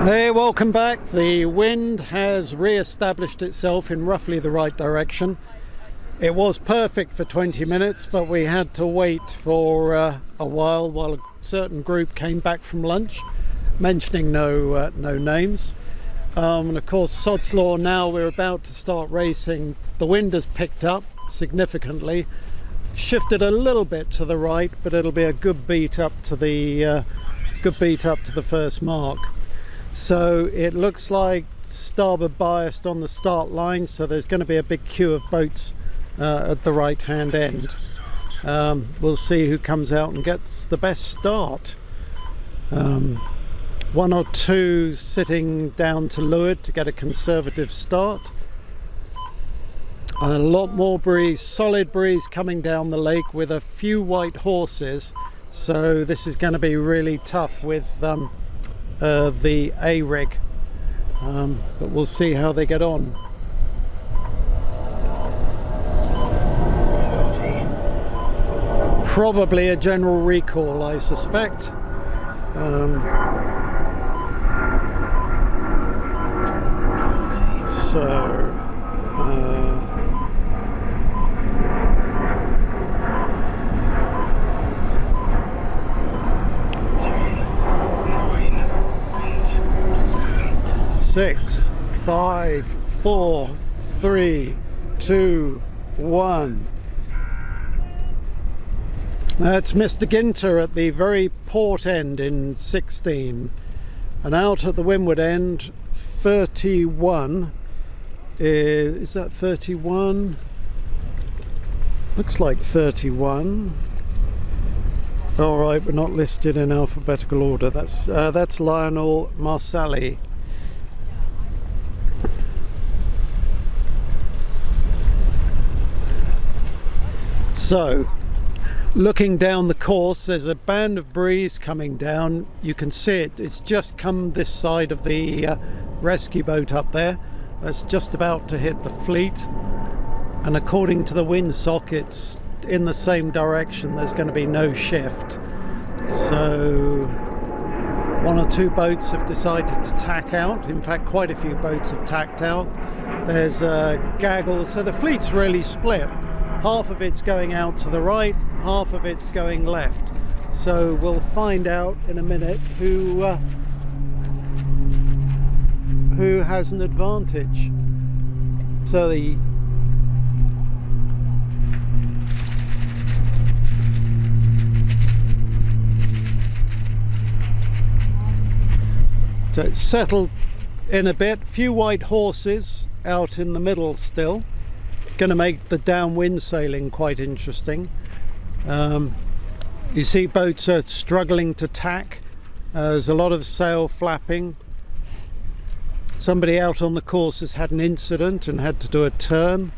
Hey, welcome back. The wind has re-established itself in roughly the right direction. It was perfect for 20 minutes, but we had to wait for a while a certain group came back from lunch, mentioning no names. And of course, sod's law, now we're about to start racing. The wind has picked up significantly, shifted a little bit to the right, but it'll be a good beat up to the first mark. So it looks like starboard biased on the start line, so there's going to be a big queue of boats at the right hand end. We'll see who comes out and gets the best start. One or two sitting down to leeward to get a conservative start. And a lot more breeze, solid breeze coming down the lake with a few white horses, so this is going to be really tough with the A-rig, but we'll see how they get on. Probably a general recall, I suspect. Six, 5, 4, 3, 2, 1. That's Mr. Ginter at the very port end in 16, and out at the windward end 31. Is that 31? Looks like 31. All right, we're not listed in alphabetical order. That's Lionel Marsali. So, looking down the course, there's a band of breeze coming down. You can see it. It's just come this side of the rescue boat up there. That's just about to hit the fleet. And according to the windsock, it's in the same direction. There's going to be no shift. So, one or two boats have decided to tack out. In fact, quite a few boats have tacked out. There's a gaggle. So the fleet's really split. Half of it's going out to the right, half of it's going left. So we'll find out in a minute who has an advantage. So it's settled in a bit. Few white horses out in the middle still. Going to make the downwind sailing quite interesting. You see boats are struggling to tack. There's a lot of sail flapping. Somebody out on the course has had an incident and had to do a turn.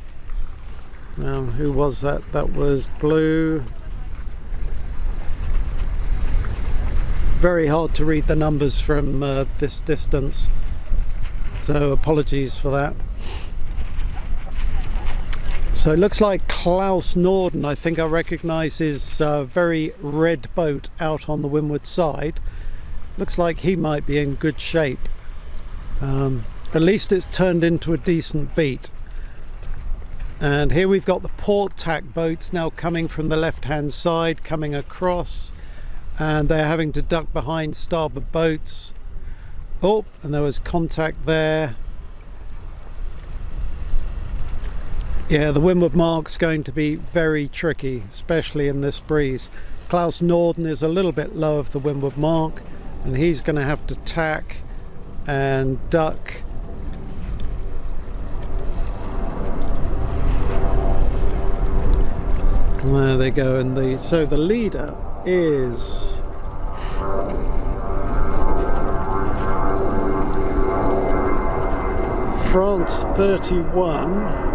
Who was that? That was blue. Very hard to read the numbers from this distance, so apologies for that. So it looks like Klaus Norden, I think I recognise his very red boat out on the windward side. Looks like he might be in good shape. At least it's turned into a decent beat. And here we've got the port tack boats now coming from the left hand side, coming across, and they're having to duck behind starboard boats. Oh, and there was contact there. Yeah, the windward mark's going to be very tricky, especially in this breeze. Klaus Norden is a little bit low of the windward mark, and he's going to have to tack and duck. And there they go. And so the leader is France 31.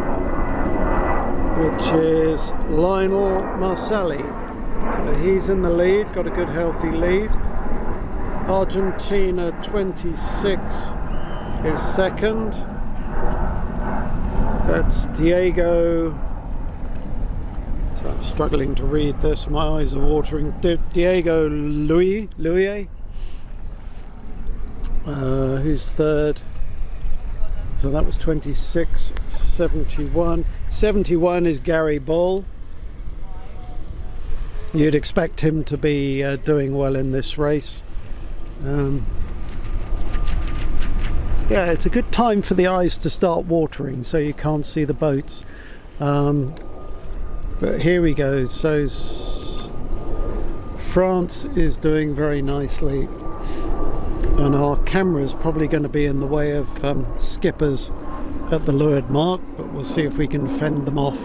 Which is Lionel Marsali. So he's in the lead, got a good healthy lead. Argentina 26 is second. That's Diego. So I'm struggling to read this, my eyes are watering. Diego Louis. Who's third? So that was 26, 71. 71 is Gary Ball. You'd expect him to be doing well in this race. Yeah, it's a good time for the eyes to start watering, so you can't see the boats. But here we go. So France is doing very nicely. And our camera is probably going to be in the way of skippers at the leeward mark, but we'll see if we can fend them off.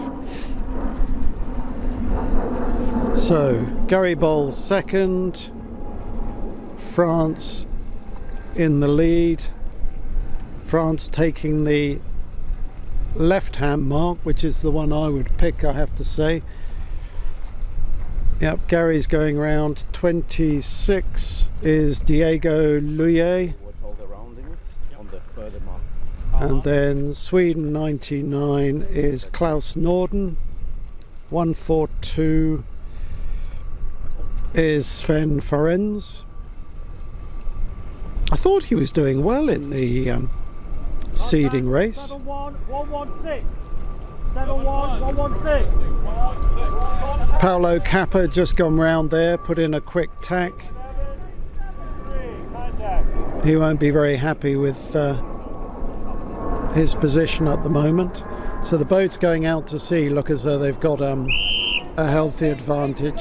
So Gary Ball second, France in the lead, France taking the left-hand mark, which is the one I would pick, I have to say. Yep, Gary's going round. 26 is Diego Luye. And then Sweden 99 is Klaus Norden. 142 is Sven Forens. I thought he was doing well in the seeding race. 7-1-1-1-6. 7-1-1-1-6. Paolo Cappa just gone round there, put in a quick tack. He won't be very happy with his position at the moment. So the boats going out to sea look as though they've got a healthy advantage.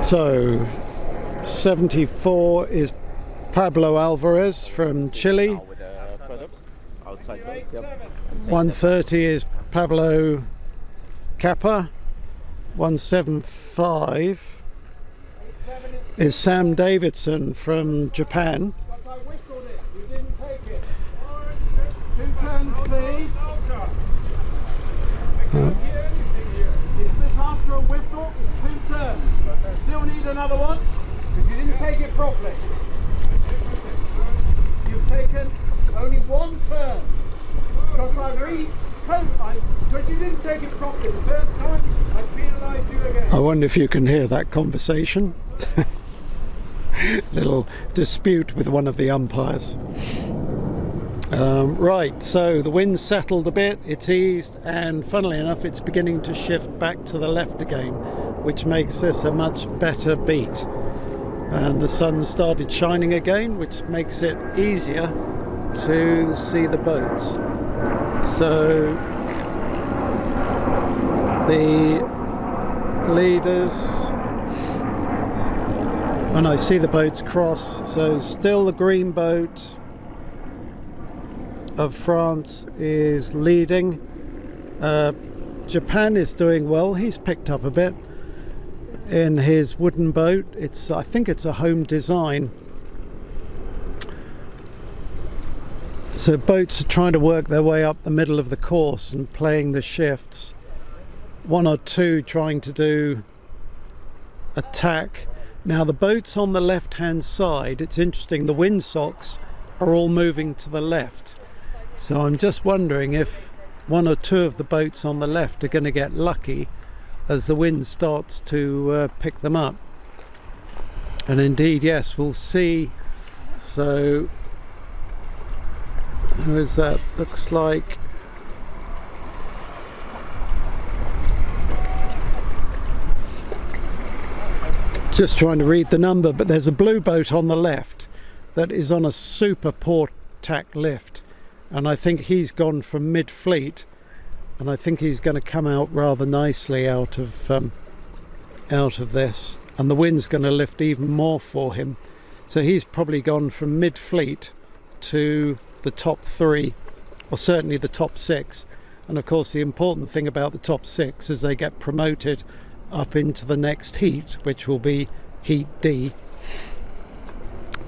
So 74 is Pablo Alvarez from Chile. 130 is Pablo Cappa. 175 is Sam Davidson from Japan. Two turns, please. Is this after a whistle? It's 2 turns. Still need another one because you didn't take it properly. You've taken only 1 turn. Because you didn't take it properly the first time, I penalised you again. I wonder if you can hear that conversation. Little dispute with one of the umpires. Right, so the wind's settled a bit, it's eased, and funnily enough it's beginning to shift back to the left again, which makes this a much better beat. And the sun started shining again, which makes it easier to see the boats. So the leaders, and I see the boats cross, so still the green boat of France is leading. Japan is doing well. He's picked up a bit in his wooden boat. I think it's a home design. So boats are trying to work their way up the middle of the course and playing the shifts. 1 or 2 trying to do attack. Now the boats on the left hand side, it's interesting, the windsocks are all moving to the left. So I'm just wondering if 1 or 2 of the boats on the left are going to get lucky as the wind starts to pick them up. And indeed, yes, we'll see. So who is that? Looks like just trying to read the number, but there's a blue boat on the left that is on a super port tack lift, and I think he's gone from mid-fleet, and I think he's going to come out rather nicely out of this, and the wind's going to lift even more for him. So he's probably gone from mid-fleet to the top 3, or certainly the top 6. And of course the important thing about the top 6 is they get promoted up into the next heat, which will be heat D.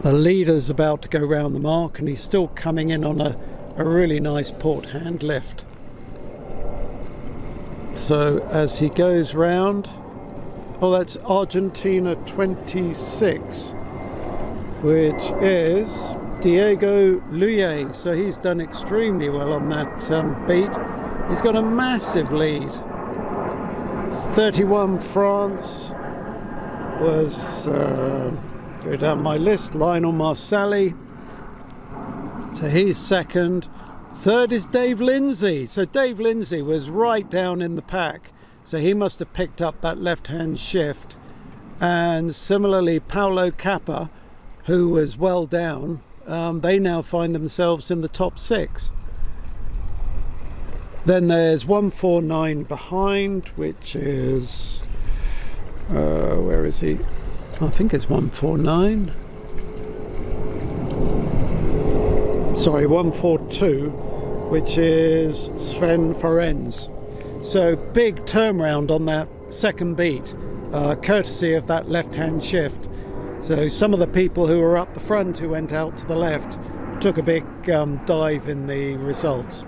The leader's about to go round the mark, and he's still coming in on a really nice port hand lift. So as he goes round, oh, that's Argentina 26, which is Diego Luye. So he's done extremely well on that beat. He's got a massive lead. 31 France, was, go down my list, Lionel Marsali. So he's second. Third is Dave Lindsay. So Dave Lindsay was right down in the pack. So he must have picked up that left-hand shift. And similarly, Paolo Cappa, who was well down, they now find themselves in the top 6. Then there's 149 behind, which is, where is he? I think it's 149. Sorry, 142, which is Sven Ferenz. So big turnaround on that second beat, courtesy of that left-hand shift. So some of the people who were up the front who went out to the left took a big dive in the results.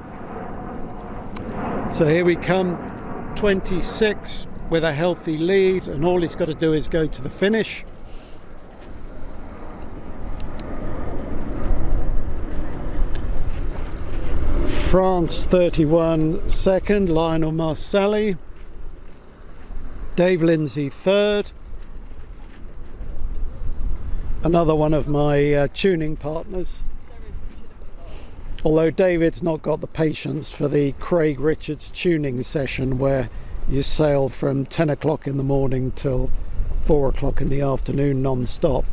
So here we come, 26 with a healthy lead, and all he's got to do is go to the finish. France 31 second, Lionel Marsali. Dave Lindsay third. Another one of my tuning partners. Although David's not got the patience for the Craig Richards tuning session where you sail from 10 o'clock in the morning till 4 o'clock in the afternoon non-stop.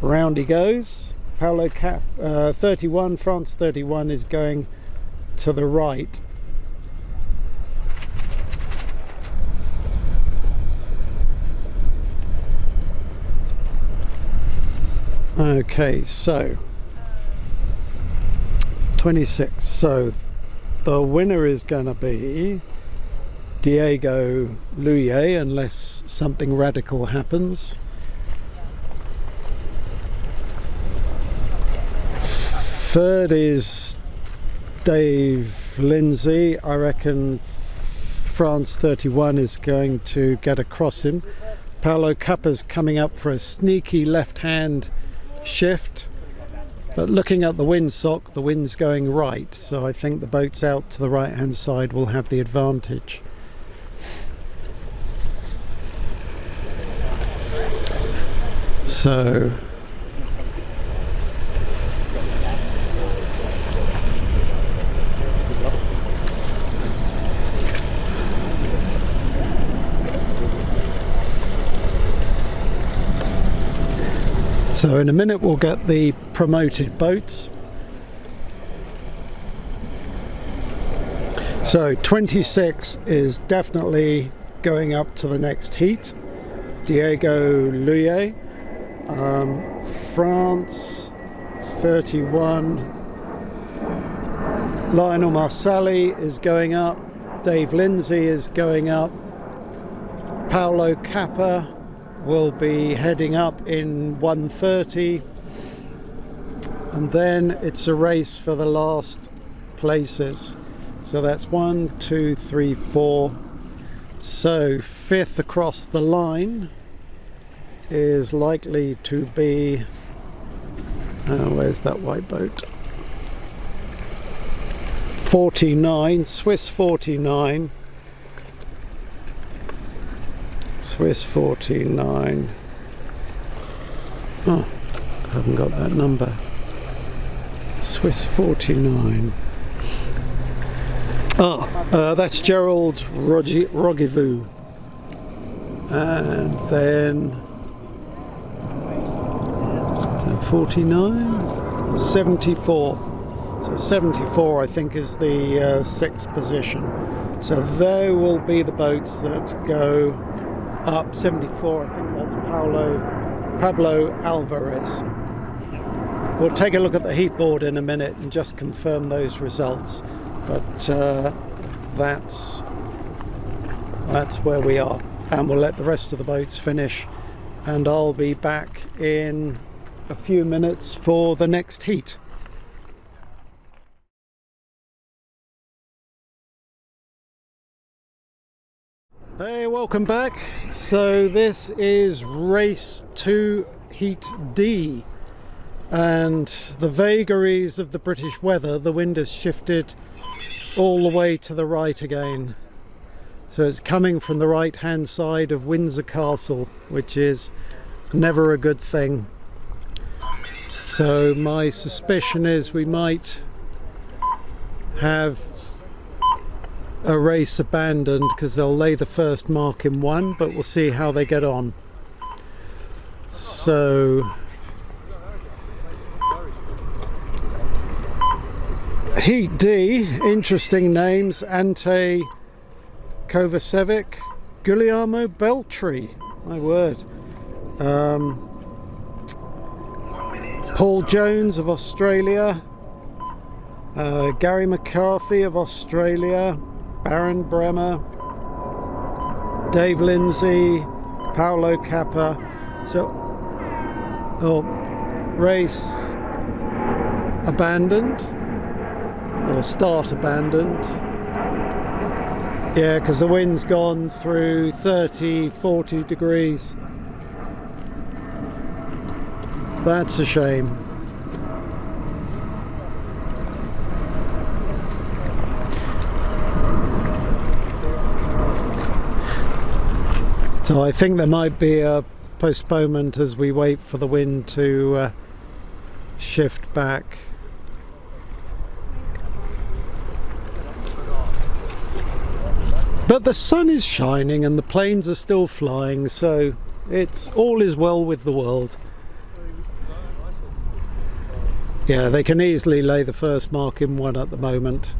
Round he goes. Paolo Cap 31, France 31 is going to the right. Okay, so 26. So the winner is going to be Diego Luye, unless something radical happens. Third is Dave Lindsay. I reckon France 31 is going to get across him. Paolo Cappa's coming up for a sneaky left-hand shift, but looking at the windsock, the wind's going right, so I think the boats out to the right-hand side will have the advantage. So in a minute we'll get the promoted boats. So 26 is definitely going up to the next heat. Diego Luye. France 31. Lionel Marsali is going up. Dave Lindsay is going up. Paolo Cappa will be heading up in 1:30, and then it's a race for the last places. So that's 1, 2, 3, 4. So fifth across the line is likely to be where's that white boat? 49, Swiss 49. Swiss 49. Oh, I haven't got that number. Swiss 49. That's Gerald Rogivu. And then 49? 74. So 74 I think is the 6th position. So there will be the boats that go up. 74, I think that's Pablo Alvarez. We'll take a look at the heat board in a minute and just confirm those results, but that's where we are, and we'll let the rest of the boats finish, and I'll be back in a few minutes for the next heat. Hey, welcome back. So this is race 2, heat D, and the vagaries of the British weather, the wind has shifted all the way to the right again. So it's coming from the right hand side of Windsor Castle, which is never a good thing. So my suspicion is we might have a race abandoned because they'll lay the first mark in one, but we'll see how they get on. So Heat D, interesting names: Ante Kovacevic, Guglielmo Beltri, my word, Paul Jones of Australia, Gary McCarthy of Australia, Baron Bremer, Dave Lindsay, Paolo Cappa. So, race abandoned, or start abandoned. Yeah, because the wind's gone through 30-40 degrees. That's a shame. So I think there might be a postponement as we wait for the wind to shift back. But the sun is shining and the planes are still flying, so it's all is well with the world. Yeah, they can easily lay the first mark in one at the moment.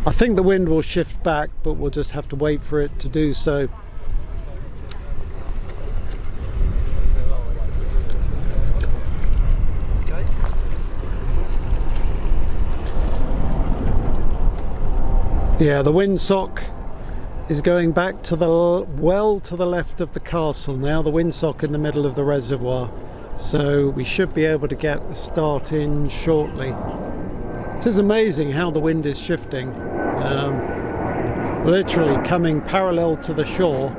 I think the wind will shift back, but we'll just have to wait for it to do so. Yeah, the windsock is going back to the well to the left of the castle now, the windsock in the middle of the reservoir. So we should be able to get a start in shortly. It is amazing how the wind is shifting. Literally coming parallel to the shore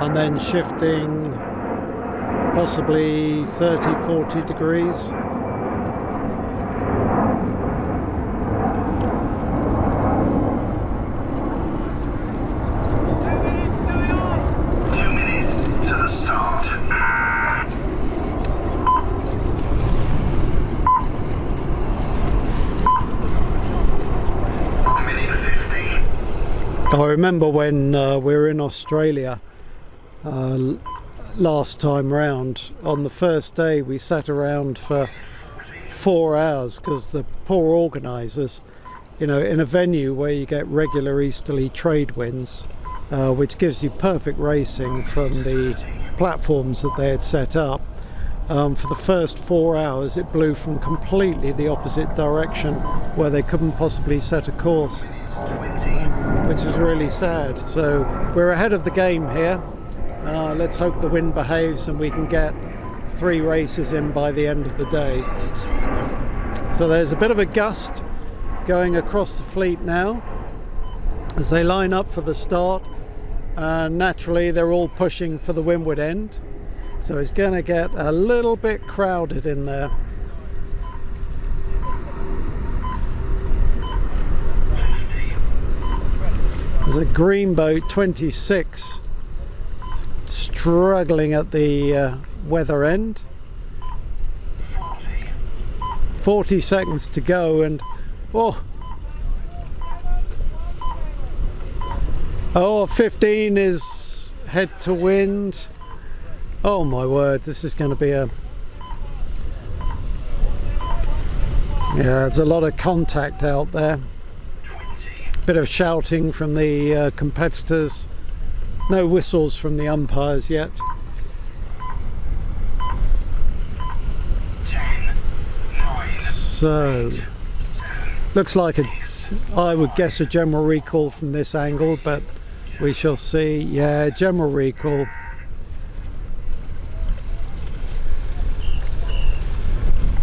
and then shifting possibly 30-40 degrees. I remember when we were in Australia last time round, on the first day we sat around for 4 hours because the poor organisers, you know, in a venue where you get regular easterly trade winds, which gives you perfect racing from the platforms that they had set up, for the first 4 hours it blew from completely the opposite direction where they couldn't possibly set a course. Which is really sad. So we're ahead of the game here. Let's hope the wind behaves and we can get 3 races in by the end of the day. So there's a bit of a gust going across the fleet now as they line up for the start. Naturally they're all pushing for the windward end, so it's going to get a little bit crowded in there. There's a green boat 26 struggling at the weather end. 40 seconds to go, and oh, 15 is head to wind. Oh my word, this is going to be a, yeah, it's a lot of contact out there. Bit of shouting from the competitors. No whistles from the umpires yet. So looks like I would guess a general recall from this angle, but we shall see. Yeah, general recall.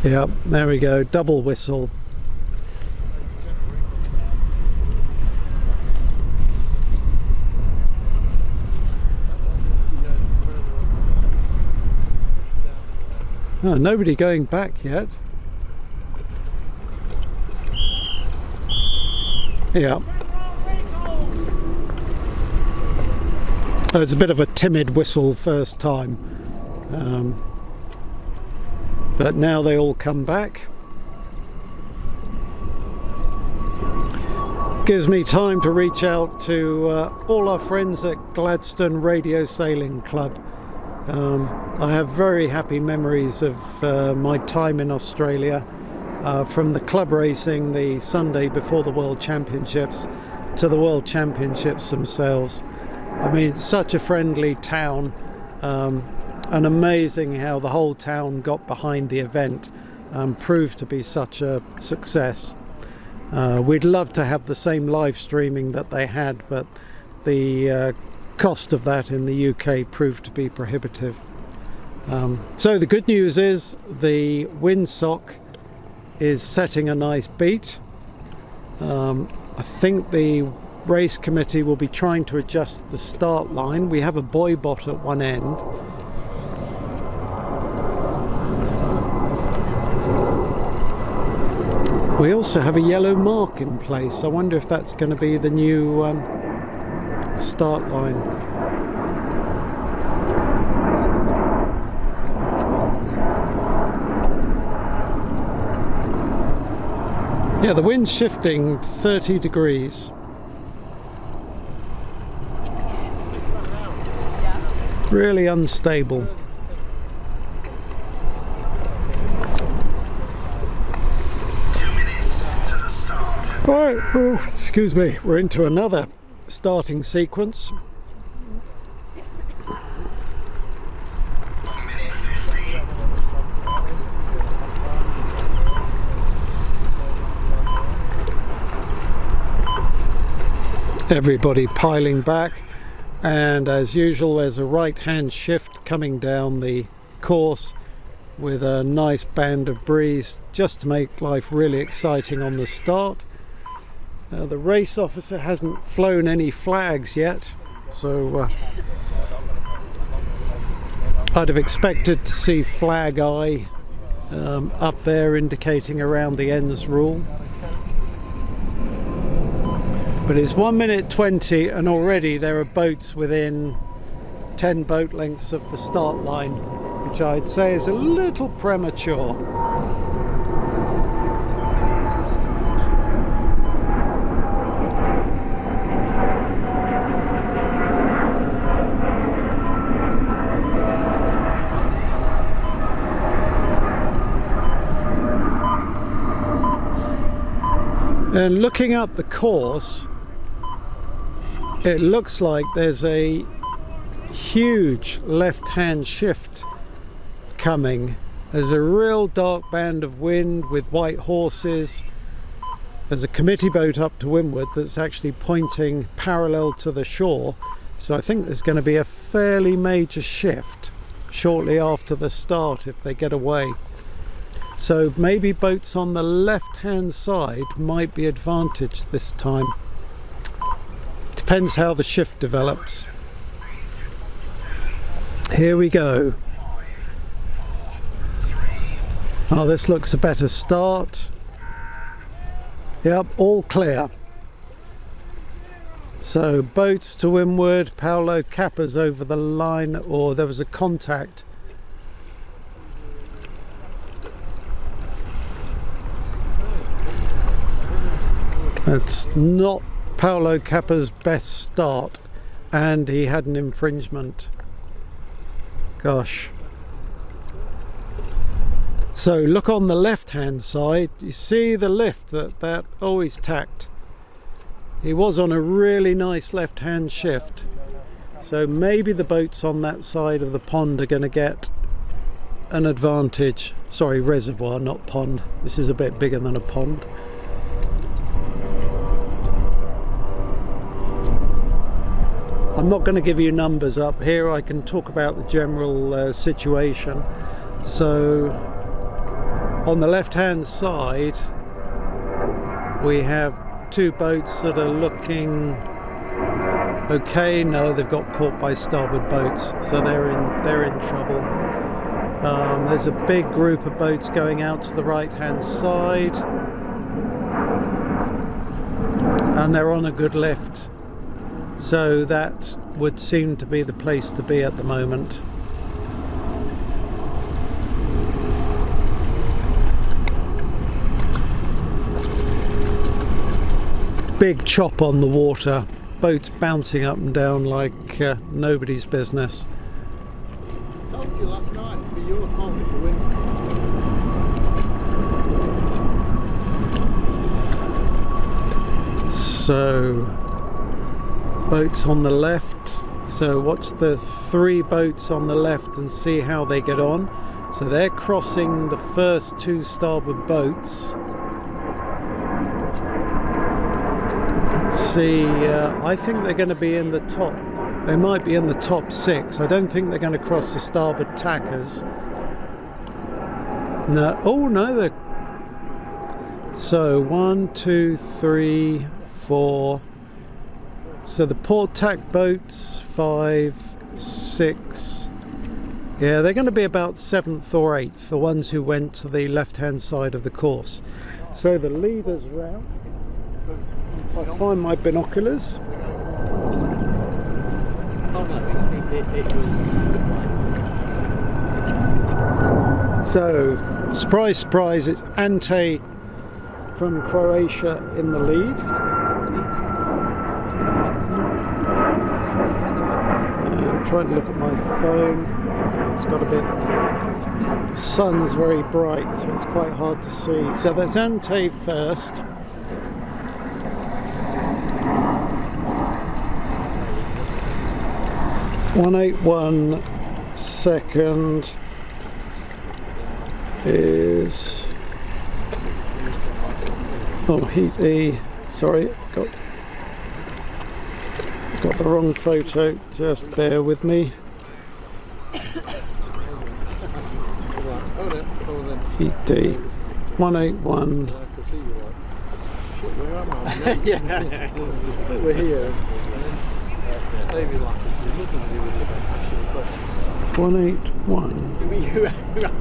Yep, there we go, double whistle. Oh, nobody going back yet. Yeah. It's a bit of a timid whistle first time, but now they all come back. Gives me time to reach out to all our friends at Gladstone Radio Sailing Club. I have very happy memories of my time in Australia, from the club racing the Sunday before the World Championships to the World Championships themselves. I mean, it's such a friendly town, and amazing how the whole town got behind the event and proved to be such a success. We'd love to have the same live streaming that they had, but the cost of that in the UK proved to be prohibitive. So the good news is the windsock is setting a nice beat. I think the race committee will be trying to adjust the start line. We have a buoy bot at one end. We also have a yellow mark in place. I wonder if that's going to be the new start line. Yeah, the wind's shifting 30 degrees. Really unstable. Alright, oh, excuse me, we're into another starting sequence. Everybody piling back, and as usual there's a right hand shift coming down the course with a nice band of breeze just to make life really exciting on the start. The race officer hasn't flown any flags yet, so I'd have expected to see flag eye up there indicating around the ends rule. But it's 1 minute 20 and already there are boats within 10 boat lengths of the start line, which I'd say is a little premature. And looking up the course, it looks like there's a huge left-hand shift coming. There's a real dark band of wind with white horses. There's a committee boat up to windward that's actually pointing parallel to the shore. So I think there's going to be a fairly major shift shortly after the start if they get away. So maybe boats on the left-hand side might be advantaged this time. Depends how the shift develops. Here we go. Oh, this looks a better start. Yep, all clear. So boats to windward, Paolo Cappa's over the line, or there was a contact. That's not Paolo Cappa's best start, and he had an infringement. Gosh. So look on the left hand side, you see the lift that always tacked. He was on a really nice left hand shift, so maybe the boats on that side of the pond are going to get an advantage. Sorry, reservoir, not pond. This is a bit bigger than a pond. I'm not going to give you numbers up here. I can talk about the general situation. So on the left hand side we have two boats that are looking okay. No, they've got caught by starboard boats, so they're in trouble. There's a big group of boats going out to the right hand side, and they're on a good lift. So that would seem to be the place to be at the moment. Big chop on the water, boats bouncing up and down like nobody's business. I told you last night, it'd be your fault if the wind. So, boats on the left. So watch the 3 boats on the left and see how they get on. So they're crossing the first 2 starboard boats. See, I think they're going to be in the top. They might be in the top 6. I don't think they're going to cross the starboard tackers. No, oh no, they're. So 1, 2, 3, 4. So the port tack boats 5, 6. Yeah, they're going to be about 7th or 8th, the ones who went to the left-hand side of the course. So the leaders route. If I find my binoculars. So, surprise, surprise, it's Ante from Croatia in the lead. I'm trying to look at my phone. It's got a bit. The sun's very bright, so it's quite hard to see. So there's Ante first. 181 second is Heat E. Sorry, got the wrong photo. Just bear with me. Heat D. 181. Yeah, we're here. 181.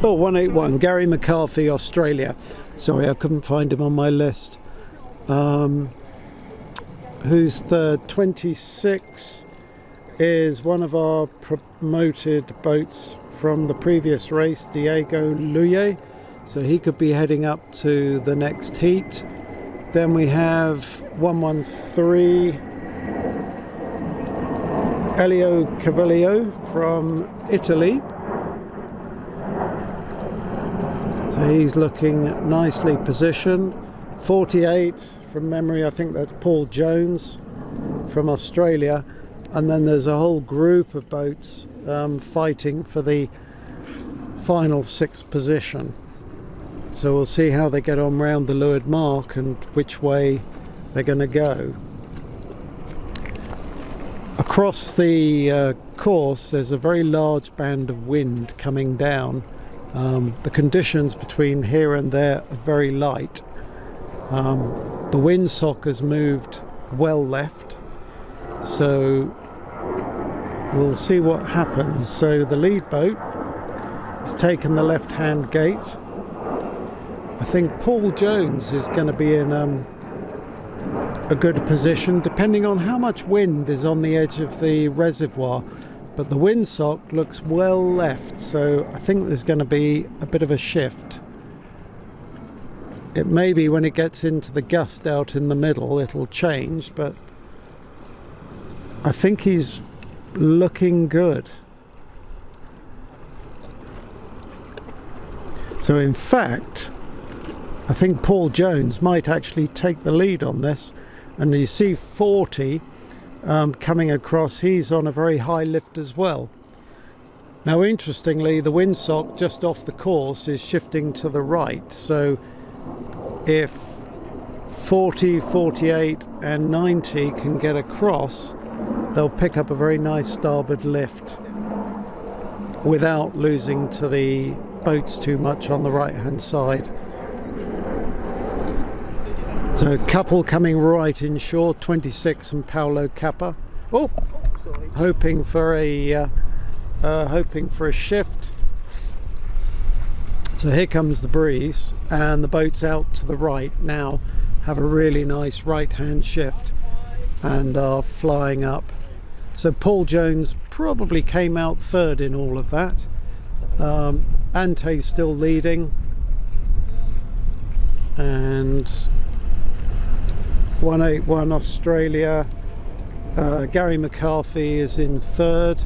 Oh, 181. Gary McCarthy, Australia. Sorry, I couldn't find him on my list. Who's third? 26 is one of our promoted boats from the previous race, Diego Luye. So he could be heading up to the next heat. Then we have 113. Elio Cavallio from Italy. So he's looking nicely positioned. 48 from memory, I think that's Paul Jones from Australia. And then there's a whole group of boats fighting for the final 6th position. So we'll see how they get on round the leeward mark and which way they're going to go. Across the course there's a very large band of wind coming down. The conditions between here and there are very light. The windsock has moved well left, so we'll see what happens. So the lead boat has taken the left hand gate. I think Paul Jones is going to be in a good position, depending on how much wind is on the edge of the reservoir, but the windsock looks well left, so I think there's going to be a bit of a shift. It may be when it gets into the gust out in the middle it'll change, but I think he's looking good. So in fact, I think Paul Jones might actually take the lead on this. And you see 40 coming across. He's on a very high lift as well. Now interestingly, the windsock just off the course is shifting to the right. So if 40, 48 and 90 can get across, they'll pick up a very nice starboard lift without losing to the boats too much on the right hand side. So a couple coming right inshore, 26 and Paolo Kappa. Oh, hoping for a shift. So here comes the breeze, and the boats out to the right now have a really nice right hand shift. and are flying up. So Paul Jones probably came out third in all of that. Ante's still leading, and 181 Australia, Gary McCarthy is in third.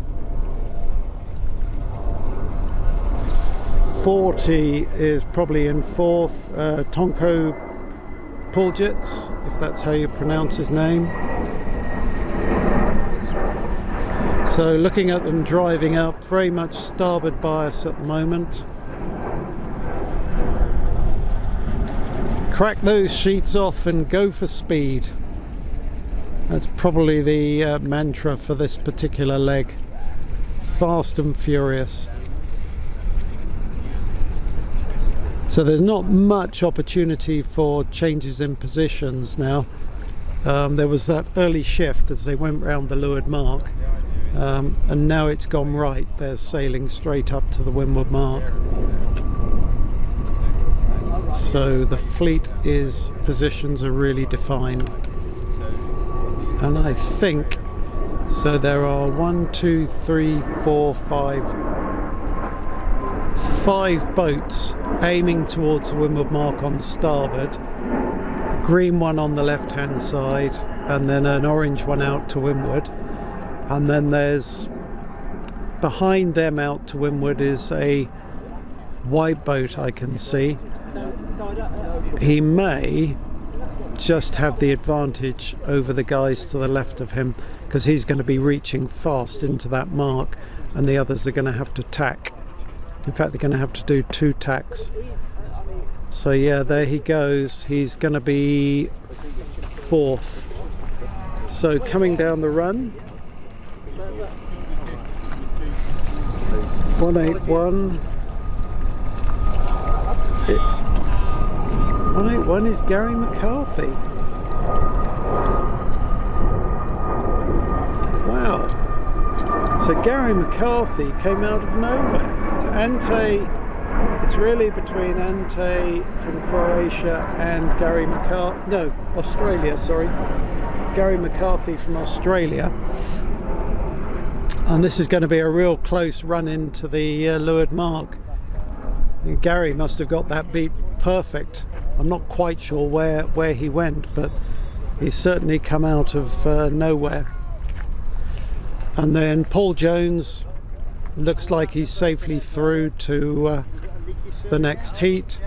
40 is probably in fourth. Tonko Puljits, if that's how you pronounce his name. So looking at them driving up, very much starboard bias at the moment. Crack those sheets off and go for speed. That's probably the mantra for this particular leg. Fast and furious. So there's not much opportunity for changes in positions now. There was that early shift as they went round the leeward mark, and now it's gone right. They're sailing straight up to the windward mark. So the fleet positions are really defined. And I think, so there are 1, 2, 3, 4, 5 boats aiming towards the windward mark on starboard. Green one on the left hand side, and then an orange one out to windward. And then there's, behind them out to windward is a white boat I can see. He may just have the advantage over the guys to the left of him, because he's going to be reaching fast into that mark, and the others are going to have to tack. In fact, they're going to have to do 2 tacks. So yeah, there he goes. He's going to be fourth. So coming down the run, 181. 181 is Gary McCarthy. Wow. So Gary McCarthy came out of nowhere. Ante, it's really between Ante from Croatia and Gary McCarthy, no, Australia, sorry. Gary McCarthy from Australia. And this is going to be a real close run into the leeward mark. And Gary must have got that beat perfect. I'm not quite sure where he went, but he's certainly come out of nowhere. And then Paul Jones looks like he's safely through to the next heat.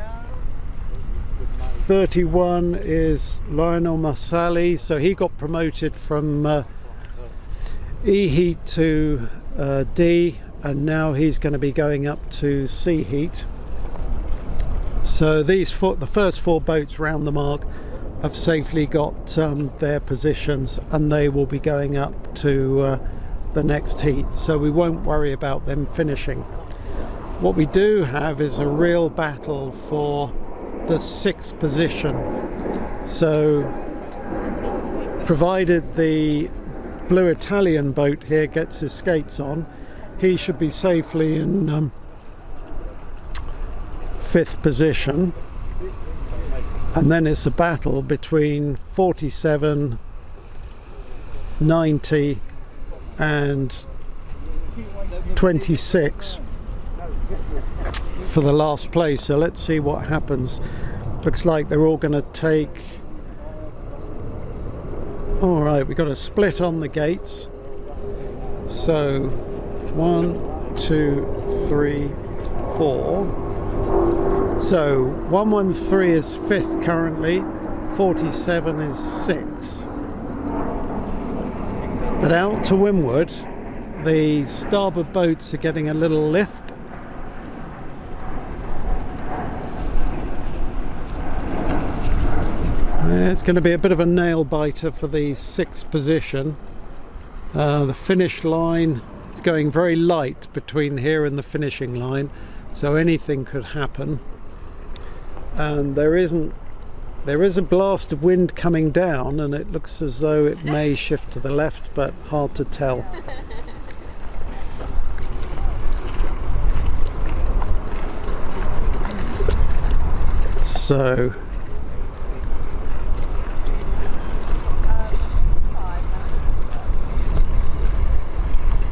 31 is Lionel Marsali, so he got promoted from E heat to D, and now he's going to be going up to C heat. So the first 4 boats round the mark have safely got their positions, and they will be going up to the next heat, so we won't worry about them finishing. What we do have is a real battle for the 6th position. So provided the blue Italian boat here gets his skates on, he should be safely in 5th position. And then it's a battle between 47, 90 and 26 for the last place. So let's see what happens. Looks like they're all going to take, all right, we've got a split on the gates. So 1, 2, 3, 4. So 113 is 5th currently, 47 is 6th. But out to windward, the starboard boats are getting a little lift. It's going to be a bit of a nail biter for the 6th position. The finish line is going very light between here and the finishing line, so anything could happen. And there is a blast of wind coming down, and it looks as though it may shift to the left, but hard to tell. So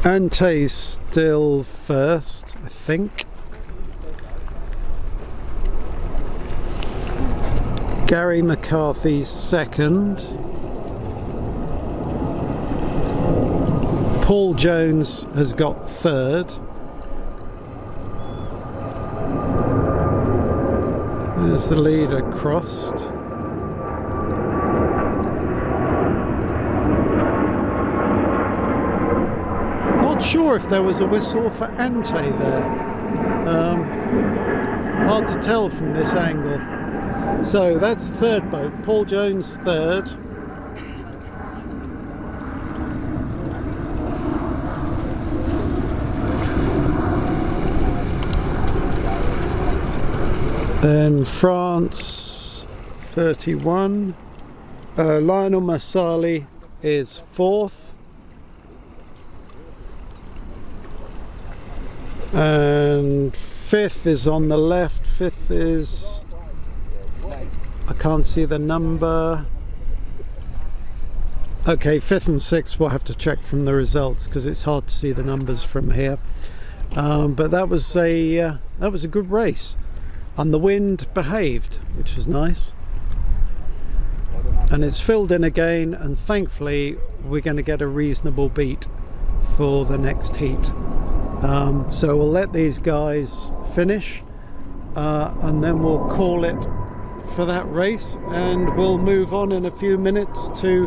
Ante's still first, I think. Gary McCarthy's second. Paul Jones has got third. There's the leader crossed. Not sure if there was a whistle for Ante there. Hard to tell from this angle. So that's the third boat. Paul Jones third. Then France 31. Lionel Massali is fourth. And fifth is on the left. Fifth is, I can't see the number. Okay, fifth and sixth we'll have to check from the results because it's hard to see the numbers from here. But that was a good race, and the wind behaved, which was nice. And it's filled in again, and thankfully we're going to get a reasonable beat for the next heat. So we'll let these guys finish, and then we'll call it for that race, and we'll move on in a few minutes to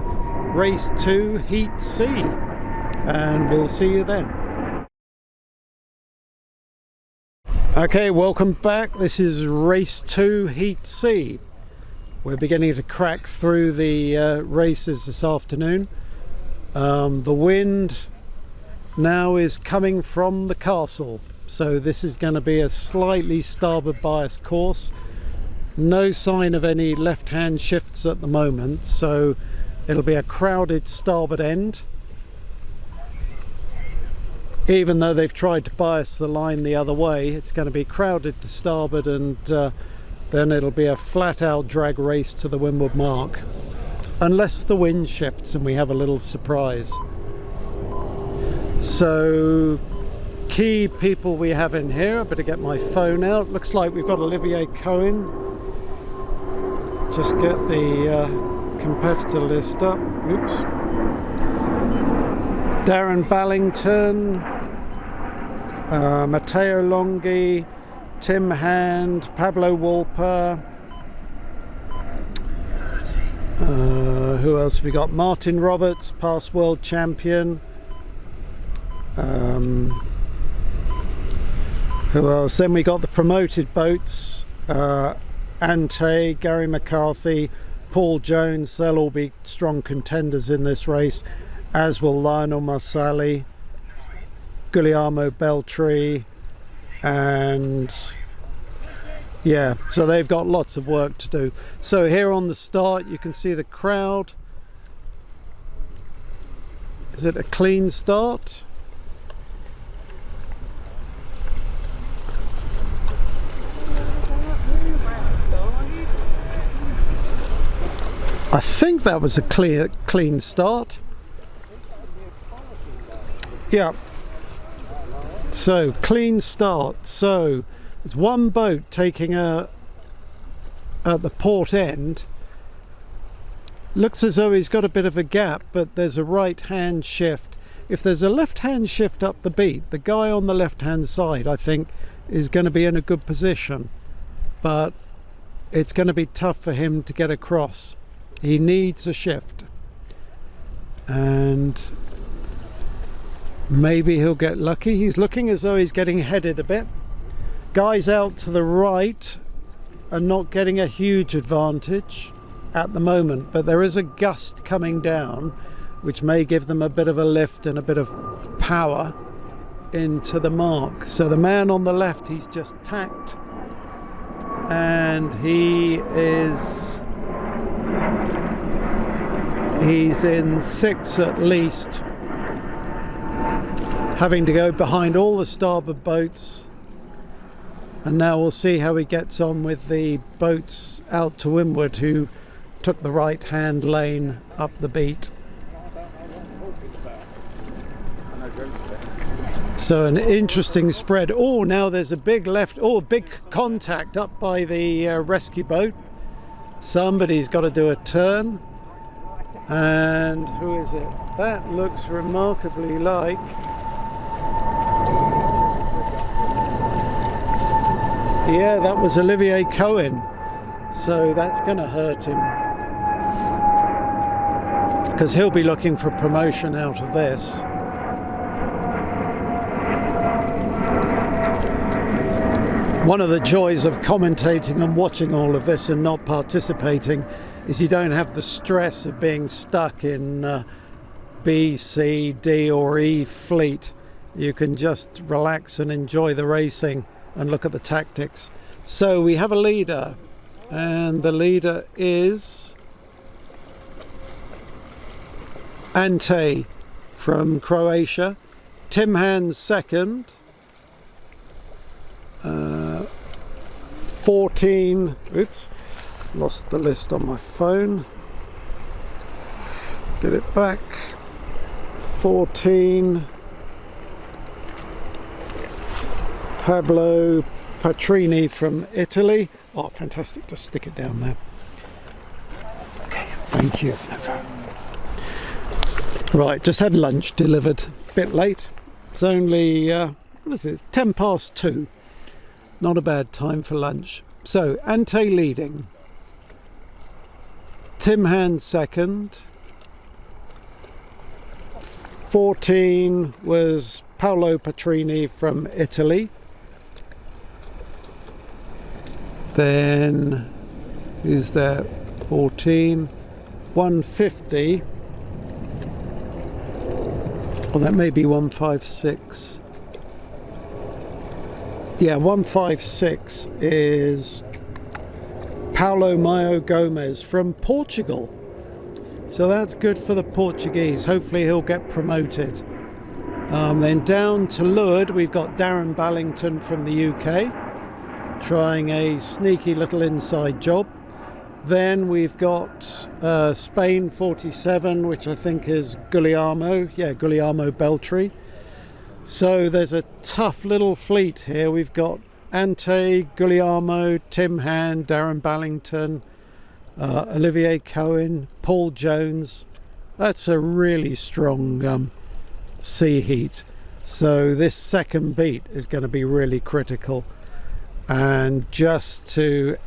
race 2 heat C, and we'll see you then. Okay, welcome back. This is race 2 heat C. We're beginning to crack through the races this afternoon. The wind now is coming from the castle, so this is going to be a slightly starboard biased course. No sign of any left hand shifts at the moment, so it'll be a crowded starboard end, even though they've tried to bias the line the other way. It's going to be crowded to starboard, and then it'll be a flat out drag race to the windward mark, unless the wind shifts and we have a little surprise. So key people we have in here, I better get my phone out. Looks like we've got Olivier Cohen. Just get the competitor list up. Oops. Darren Ballington, Matteo Longhi, Tim Hand, Pablo Wolper. Who else have we got? Martin Roberts, past world champion. Who else? Then we got the promoted boats. Ante, Gary McCarthy, Paul Jones. They'll all be strong contenders in this race, as will Lionel Marsali, Guglielmo Beltri, and yeah, so they've got lots of work to do. So here on the start you can see the crowd. Is it a clean start? I think that was a clean start. Yeah. So clean start. So there's one boat taking at the port end. Looks as though he's got a bit of a gap, but there's a right hand shift. If there's a left hand shift up the beat, the guy on the left hand side, I think, is going to be in a good position, but it's going to be tough for him to get across. He needs a shift, and maybe he'll get lucky. He's looking as though he's getting headed a bit. Guys out to the right are not getting a huge advantage at the moment, but there is a gust coming down which may give them a bit of a lift and a bit of power into the mark. So the man on the left, he's just tacked, and he's in 6 at least, having to go behind all the starboard boats. And now we'll see how he gets on with the boats out to windward, who took the right hand lane up the beat. So an interesting spread. Oh, now there's a big big contact up by the rescue boat. Somebody's got to do a turn. And who is it? That looks remarkably like... Yeah, that was Olivier Cohen. So that's going to hurt him, because he'll be looking for promotion out of this. One of the joys of commentating and watching all of this and not participating is you don't have the stress of being stuck in B, C, D or E fleet. You can just relax and enjoy the racing and look at the tactics. So we have a leader, and the leader is Ante from Croatia. Tim Hans second. 14, oops, lost the list on my phone. Get it back. 14, Pablo Patrini from Italy. Oh, fantastic, just stick it down there. Okay, thank you. Right, just had lunch delivered, a bit late. It's only, what is it, 10 past 2. Not a bad time for lunch. So, Ante leading. Tim Hand second. 14 was Paolo Patrini from Italy. Then, who's there? 14. 150. Well, that may be 156. Yeah, 156 is Paulo Maio Gomes from Portugal. So that's good for the Portuguese. Hopefully he'll get promoted. Then down to leeward, we've got Darren Ballington from the UK, trying a sneaky little inside job. Then we've got Spain 47, which I think is Guglielmo. Yeah, Guglielmo Beltri. So there's a tough little fleet here. We've got Ante, Guglielmo, Tim Hand, Darren Ballington, Olivier Cohen, Paul Jones. That's a really strong sea heat. So this second beat is going to be really critical. And just to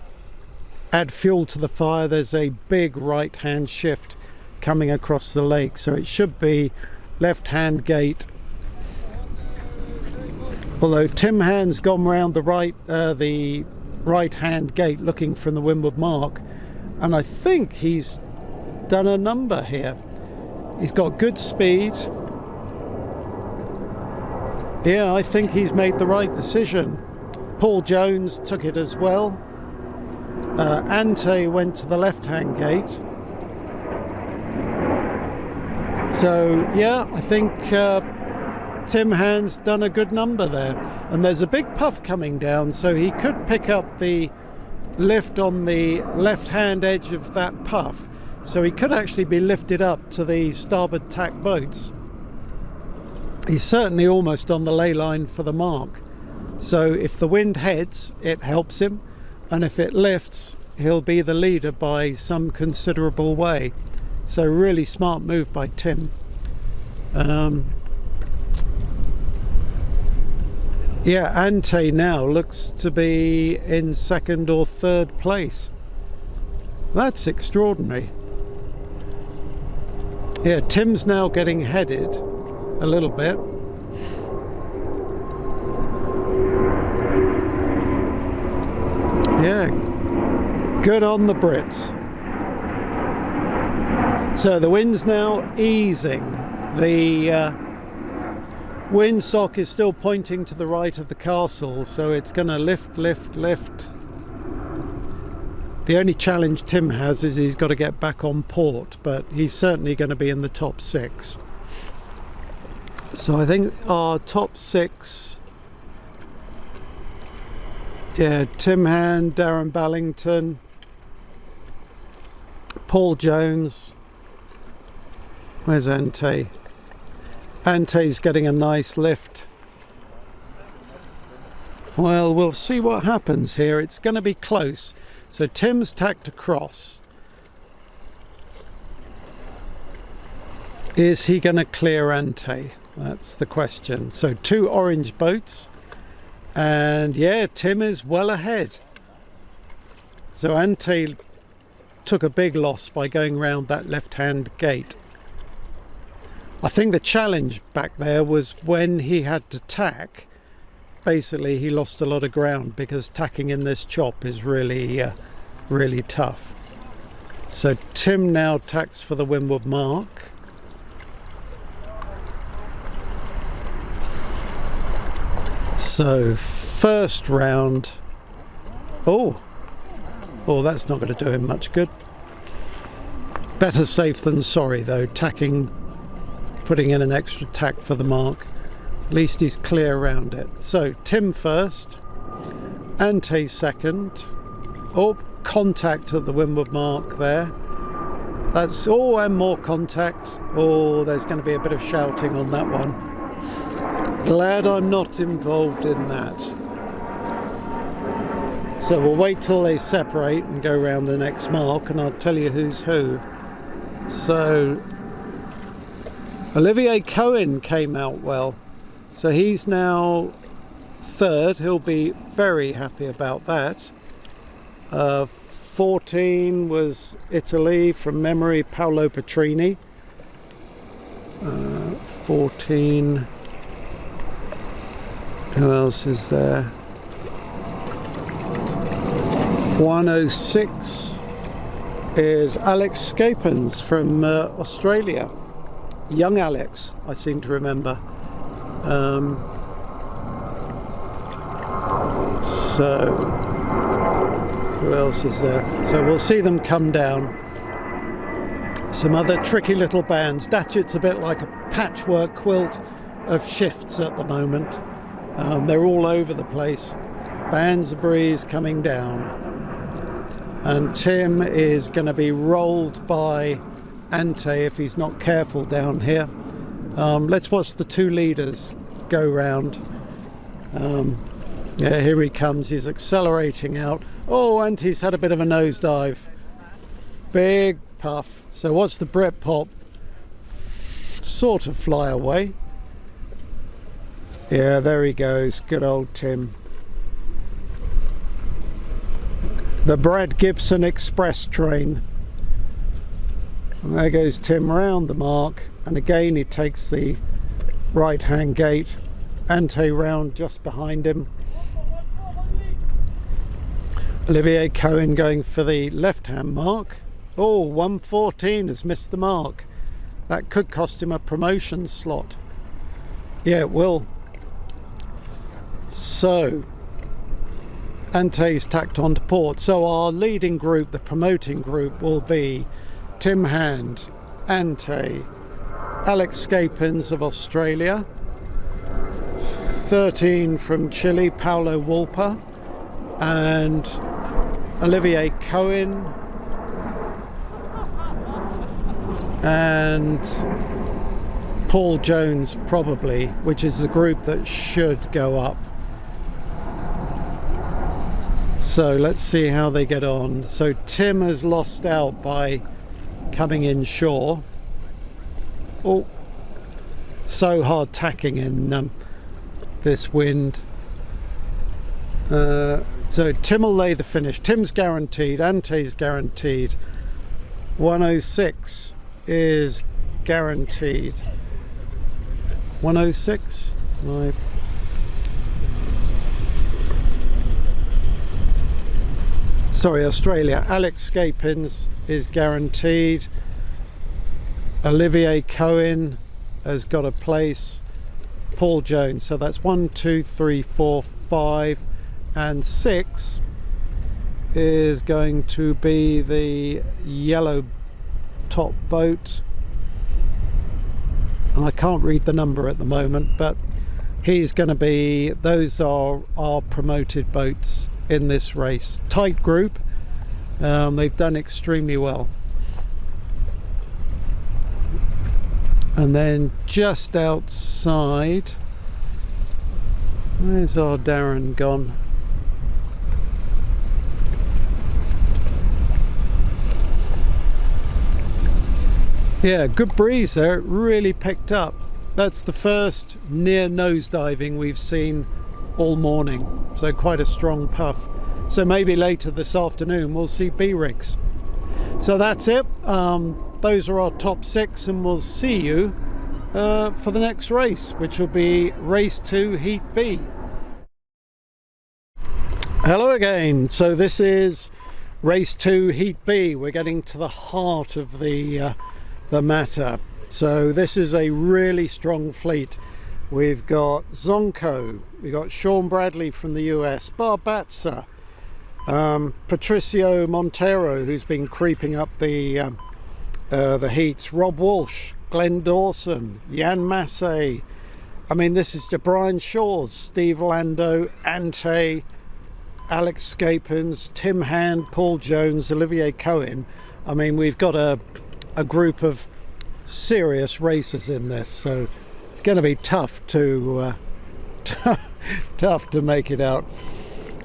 add fuel to the fire, there's a big right hand shift coming across the lake. So it should be left hand gate. Although Tim Hand's gone round the right hand gate looking from the windward mark, and I think he's done a number here. He's got good speed. Yeah, I think he's made the right decision. Paul Jones took it as well. Ante went to the left hand gate. So yeah, I think Tim Hand's done a good number there, and there's a big puff coming down, so he could pick up the lift on the left hand edge of that puff, so he could actually be lifted up to the starboard tack boats. He's certainly almost on the ley line for the mark, so if the wind heads, it helps him, and if it lifts, he'll be the leader by some considerable way. So really smart move by Tim. Yeah, Ante now looks to be in second or third place. That's extraordinary. Yeah, Tim's now getting headed a little bit. Yeah, good on the Brits. So the wind's now easing. The windsock is still pointing to the right of the castle, so it's going to lift, lift, lift. The only challenge Tim has is he's got to get back on port, but he's certainly going to be in the top 6. So I think our top 6, yeah, Tim Hand, Darren Ballington, Paul Jones, where's Ante? Ante's getting a nice lift. Well, we'll see what happens here. It's going to be close. So Tim's tacked across. Is he going to clear Ante? That's the question. So 2 orange boats. And yeah, Tim is well ahead. So Ante took a big loss by going round that left-hand gate. I think the challenge back there was when he had to tack. Basically, he lost a lot of ground because tacking in this chop is really, really tough. So Tim now tacks for the windward mark. So first round. Oh, that's not going to do him much good. Better safe than sorry though, tacking, putting in an extra tack for the mark. At least he's clear around it. So Tim first, Ante second. Oh, contact at the windward mark there. That's, oh, and more contact. Oh, there's going to be a bit of shouting on that one. Glad I'm not involved in that. So we'll wait till they separate and go round the next mark and I'll tell you who's who. So Olivier Cohen came out well. So he's now third. He'll be very happy about that. 14 was Italy from memory, Paolo Petrini. 14. Who else is there? 106 is Alex Scapins from Australia. Young Alex, I seem to remember. So who else is there? So we'll see them come down. Some other tricky little bands. Datchet's a bit like a patchwork quilt of shifts at the moment. They're all over the place. Bands of breeze coming down. And Tim is going to be rolled by Ante if he's not careful down here. Let's watch the 2 leaders go round. Yeah, here he comes. He's accelerating out. Oh, Ante's had a bit of a nosedive. Big puff. So watch the Britpop sort of fly away. Yeah, there he goes. Good old Tim. The Brad Gibson Express train. And there goes Tim round the mark. And again, he takes the right-hand gate. Ante round just behind him. Olivier Cohen going for the left-hand mark. Oh, 114 has missed the mark. That could cost him a promotion slot. Yeah, it will. So, Ante's tacked on to port. So our leading group, the promoting group, will be Tim Hand, Ante, Alex Scapins of Australia, 13 from Chile, Paulo Wolper, and Olivier Cohen, and Paul Jones probably, which is the group that should go up. So let's see how they get on. So Tim has lost out by coming in shore. Oh, so hard tacking in this wind. So Tim will lay the finish. Tim's guaranteed, Ante's guaranteed. 106 is guaranteed. 106? Sorry, Australia. Alex Scapins is guaranteed. Olivier Cohen has got a place. Paul Jones. So that's 1, 2, 3, 4, 5, and 6 is going to be the yellow top boat. And I can't read the number at the moment, but he's going to be, those are our promoted boats in this race. Tight group. They've done extremely well. And then just outside, where's our Darren gone? Yeah, good breeze there, it really picked up. That's the first near nosediving we've seen all morning, so quite a strong puff. So maybe later this afternoon we'll see B-rigs. So that's it. Those are our top 6, and we'll see you for the next race, which will be race 2, heat B. Hello again. So this is race 2, heat B. We're getting to the heart of the matter. So this is a really strong fleet. We've got Zonko, we've got Sean Bradley from the US, Barbatza, Patricio Montero, who's been creeping up the heats, Rob Walsh, Glenn Dawson, Jan Massey. I mean, this is Brian Shaw's, Steve Lando, Ante, Alex Scapins, Tim Hand, Paul Jones, Olivier Cohen. I mean, we've got a group of serious racers in this, so it's going to be tough to tough to make it out.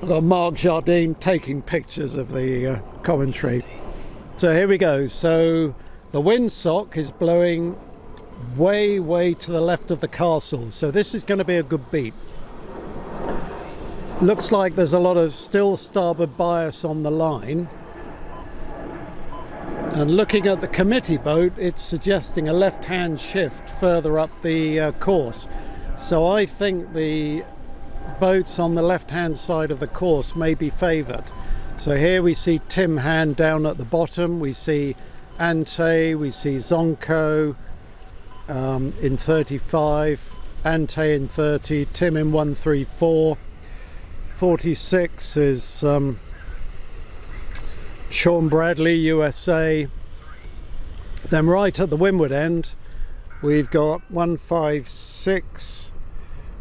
I've got Mark Jardine taking pictures of the commentary. So here we go. So the windsock is blowing way to the left of the castle, so this is going to be a good beat. Looks like there's a lot of still starboard bias on the line, and looking at the committee boat, it's suggesting a left-hand shift further up the course. So I think the boats on the left-hand side of the course may be favoured. So here we see Tim Hand down at the bottom, we see Ante, we see Zonko in 35, Ante in 30, Tim in 134, 46 is Sean Bradley, USA. Then right at the windward end we've got 156,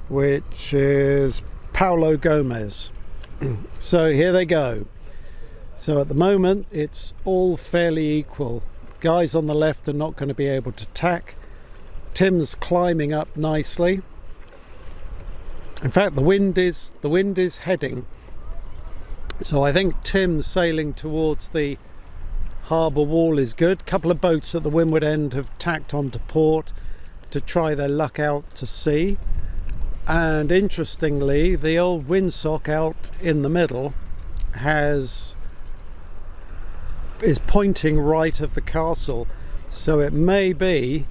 which is Paulo Gomez. So here they go. So at the moment it's all fairly equal. Guys on the left are not going to be able to tack. Tim's climbing up nicely. In fact, the wind is heading. So I think Tim sailing towards the harbour wall is good. A couple of boats at the windward end have tacked onto port to try their luck out to sea. And interestingly, the old windsock out in the middle is pointing right of the castle. So it may be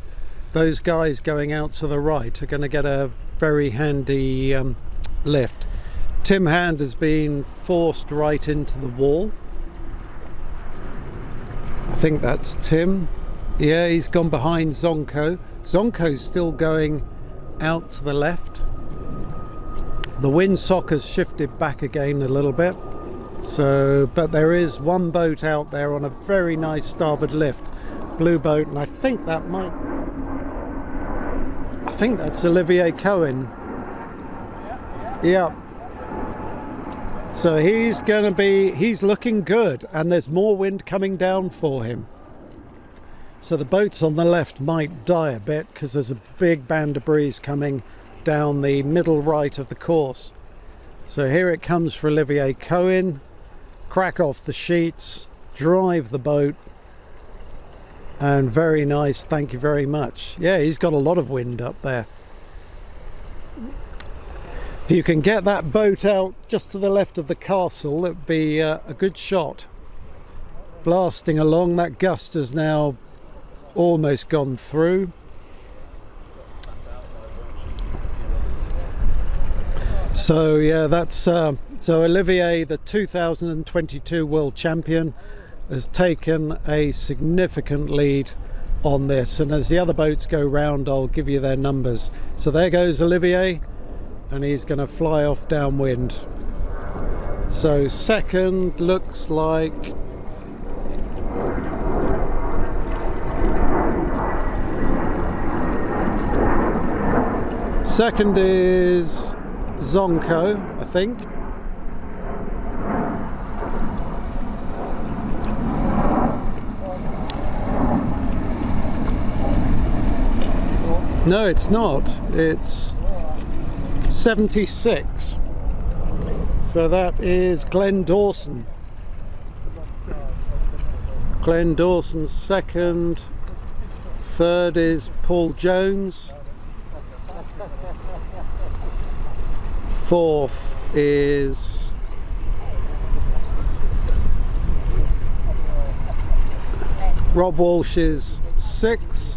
those guys going out to the right are going to get a very handy lift. Tim Hand has been forced right into the wall. I think that's Tim. Yeah, he's gone behind Zonko. Zonko's still going out to the left. The windsock has shifted back again a little bit. So, but there is one boat out there on a very nice starboard lift. Blue boat, and I think that's Olivier Cohen. Yeah. So he's looking good, and there's more wind coming down for him. So the boats on the left might die a bit because there's a big band of breeze coming down the middle right of the course. So here it comes for Olivier Cohen. Crack off the sheets, drive the boat, and very nice, thank you very much. Yeah, he's got a lot of wind up there. If you can get that boat out just to the left of the castle, it would be a good shot. Blasting along, that gust has now almost gone through. So yeah, that's so Olivier, the 2022 world champion, has taken a significant lead on this, and as the other boats go round I'll give you their numbers. So there goes Olivier, and he's going to fly off downwind. So second looks like second is Zonko, I think. No, it's not. It's 76. So that is Glenn Dawson. Glenn Dawson's second. Third is Paul Jones. Fourth is Rob Walsh is 6.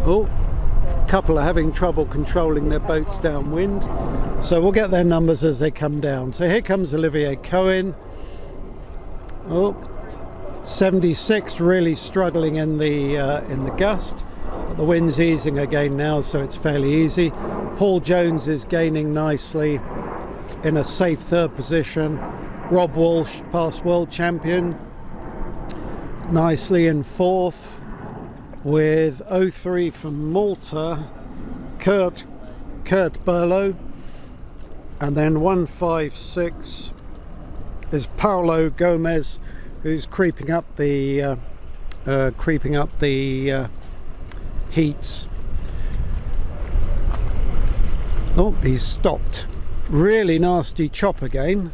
Oh, a couple are having trouble controlling their boats downwind, so we'll get their numbers as they come down. So here comes Olivier Cohen. Oh, 76, really struggling in the gust, but the wind's easing again now, so it's fairly easy. Paul Jones is gaining nicely in a safe third position. Rob Walsh, past world champion, nicely in fourth, with 03 from Malta, Kurt Burlow, and then 156 is Paulo Gomez, who's creeping up the heats. Oh, he's stopped. Really nasty chop again.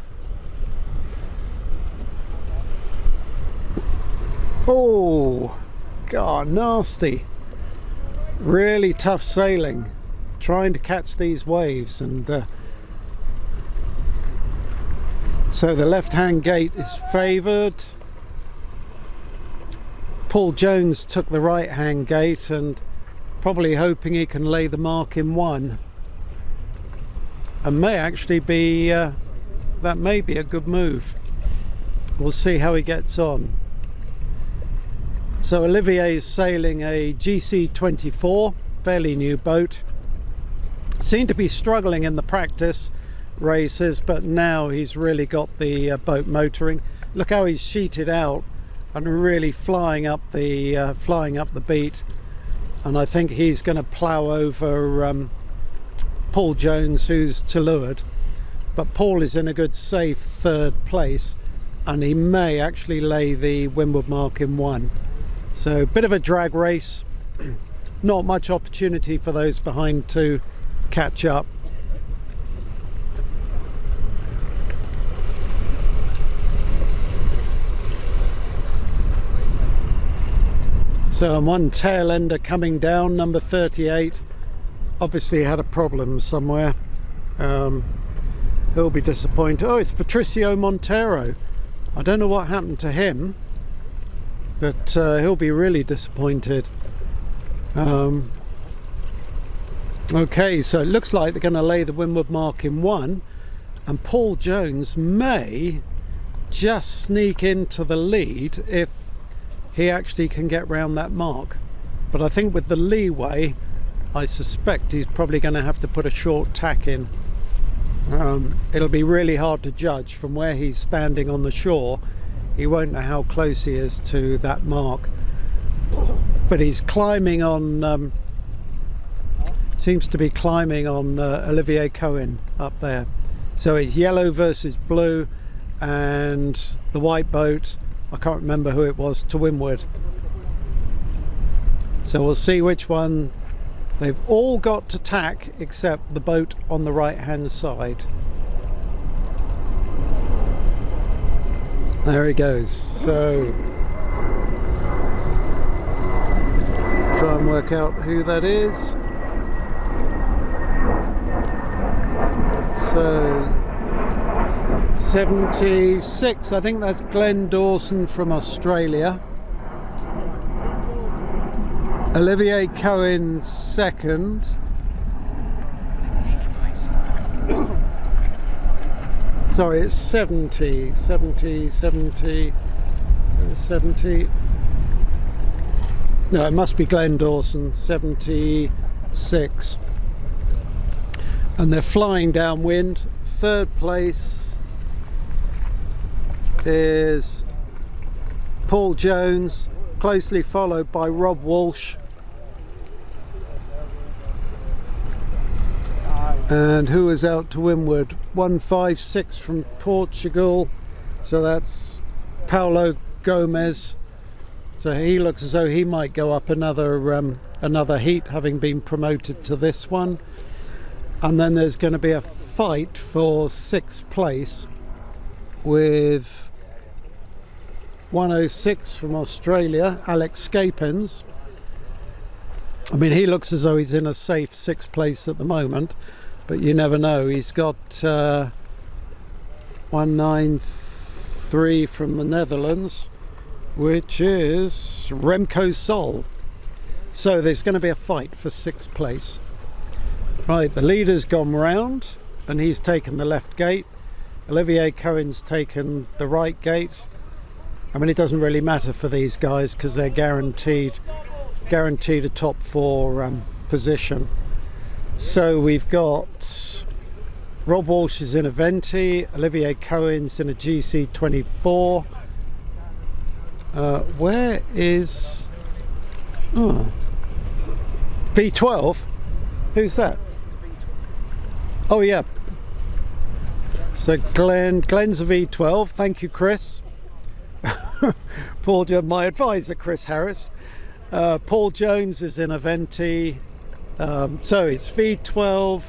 Oh, God, nasty. Really tough sailing, trying to catch these waves, and so the left-hand gate is favoured. Paul Jones took the right-hand gate and probably hoping he can lay the mark in 1. And may actually be, that may be a good move. We'll see how he gets on. So Olivier is sailing a GC24, fairly new boat. Seemed to be struggling in the practice races, but now he's really got the boat motoring. Look how he's sheeted out and really flying up the beat. And I think he's going to plough over Paul Jones, who's to leeward. But Paul is in a good safe third place, and he may actually lay the windward mark in 1. So a bit of a drag race, not much opportunity for those behind to catch up. So one tail ender coming down, number 38, obviously had a problem somewhere. He'll be disappointed. Oh, it's Patricio Montero. I don't know what happened to him, but he'll be really disappointed. Okay, so it looks like they're going to lay the windward mark in 1, and Paul Jones may just sneak into the lead if he actually can get round that mark. But I think with the leeway, I suspect he's probably going to have to put a short tack in. It'll be really hard to judge from where he's standing on the shore. He won't know how close he is to that mark, but he's climbing on seems to be climbing on Olivier Cohen up there. So it's yellow versus blue, and the white boat, I can't remember who it was, to windward. So we'll see which one. They've all got to tack except the boat on the right hand side. There he goes. So try and work out who that is. So 76, I think that's Glenn Dawson from Australia. Olivier Cohen second. Sorry, it's 70. No, it must be Glenn Dawson, 76. And they're flying downwind. Third place is Paul Jones, closely followed by Rob Walsh. And who is out to windward? 156 from Portugal. So that's Paulo Gomez. So he looks as though he might go up another heat, having been promoted to this one. And then there's going to be a fight for 6th place with 106 from Australia, Alex Scapins. I mean, he looks as though he's in a safe 6th place at the moment, but you never know. He's got 193 from the Netherlands, which is Remco Sol. So there's going to be a fight for 6th place. Right, the leader's gone round and he's taken the left gate. Olivier Cohen's taken the right gate. I mean, it doesn't really matter for these guys because they're guaranteed a top 4 position. So we've got Rob Walsh is in a Venti, Olivier Cohen's in a GC24. Where is V12? Who's that? Oh yeah. So Glenn's a V12. Thank you, Chris. My advisor, Chris Harris. Paul Jones is in a Venti. So it's V12.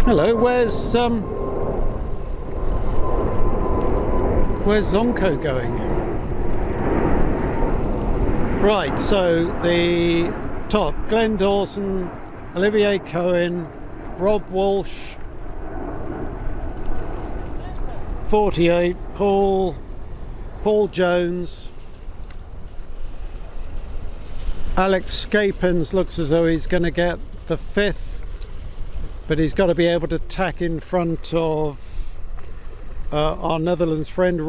Hello, where's Zonko going? Right, so the top, Glenn Dawson, Olivier Cohen, Rob Walsh, 48, Paul Jones, Alex Scapins looks as though he's going to get the 5th, but he's got to be able to tack in front of our Netherlands friend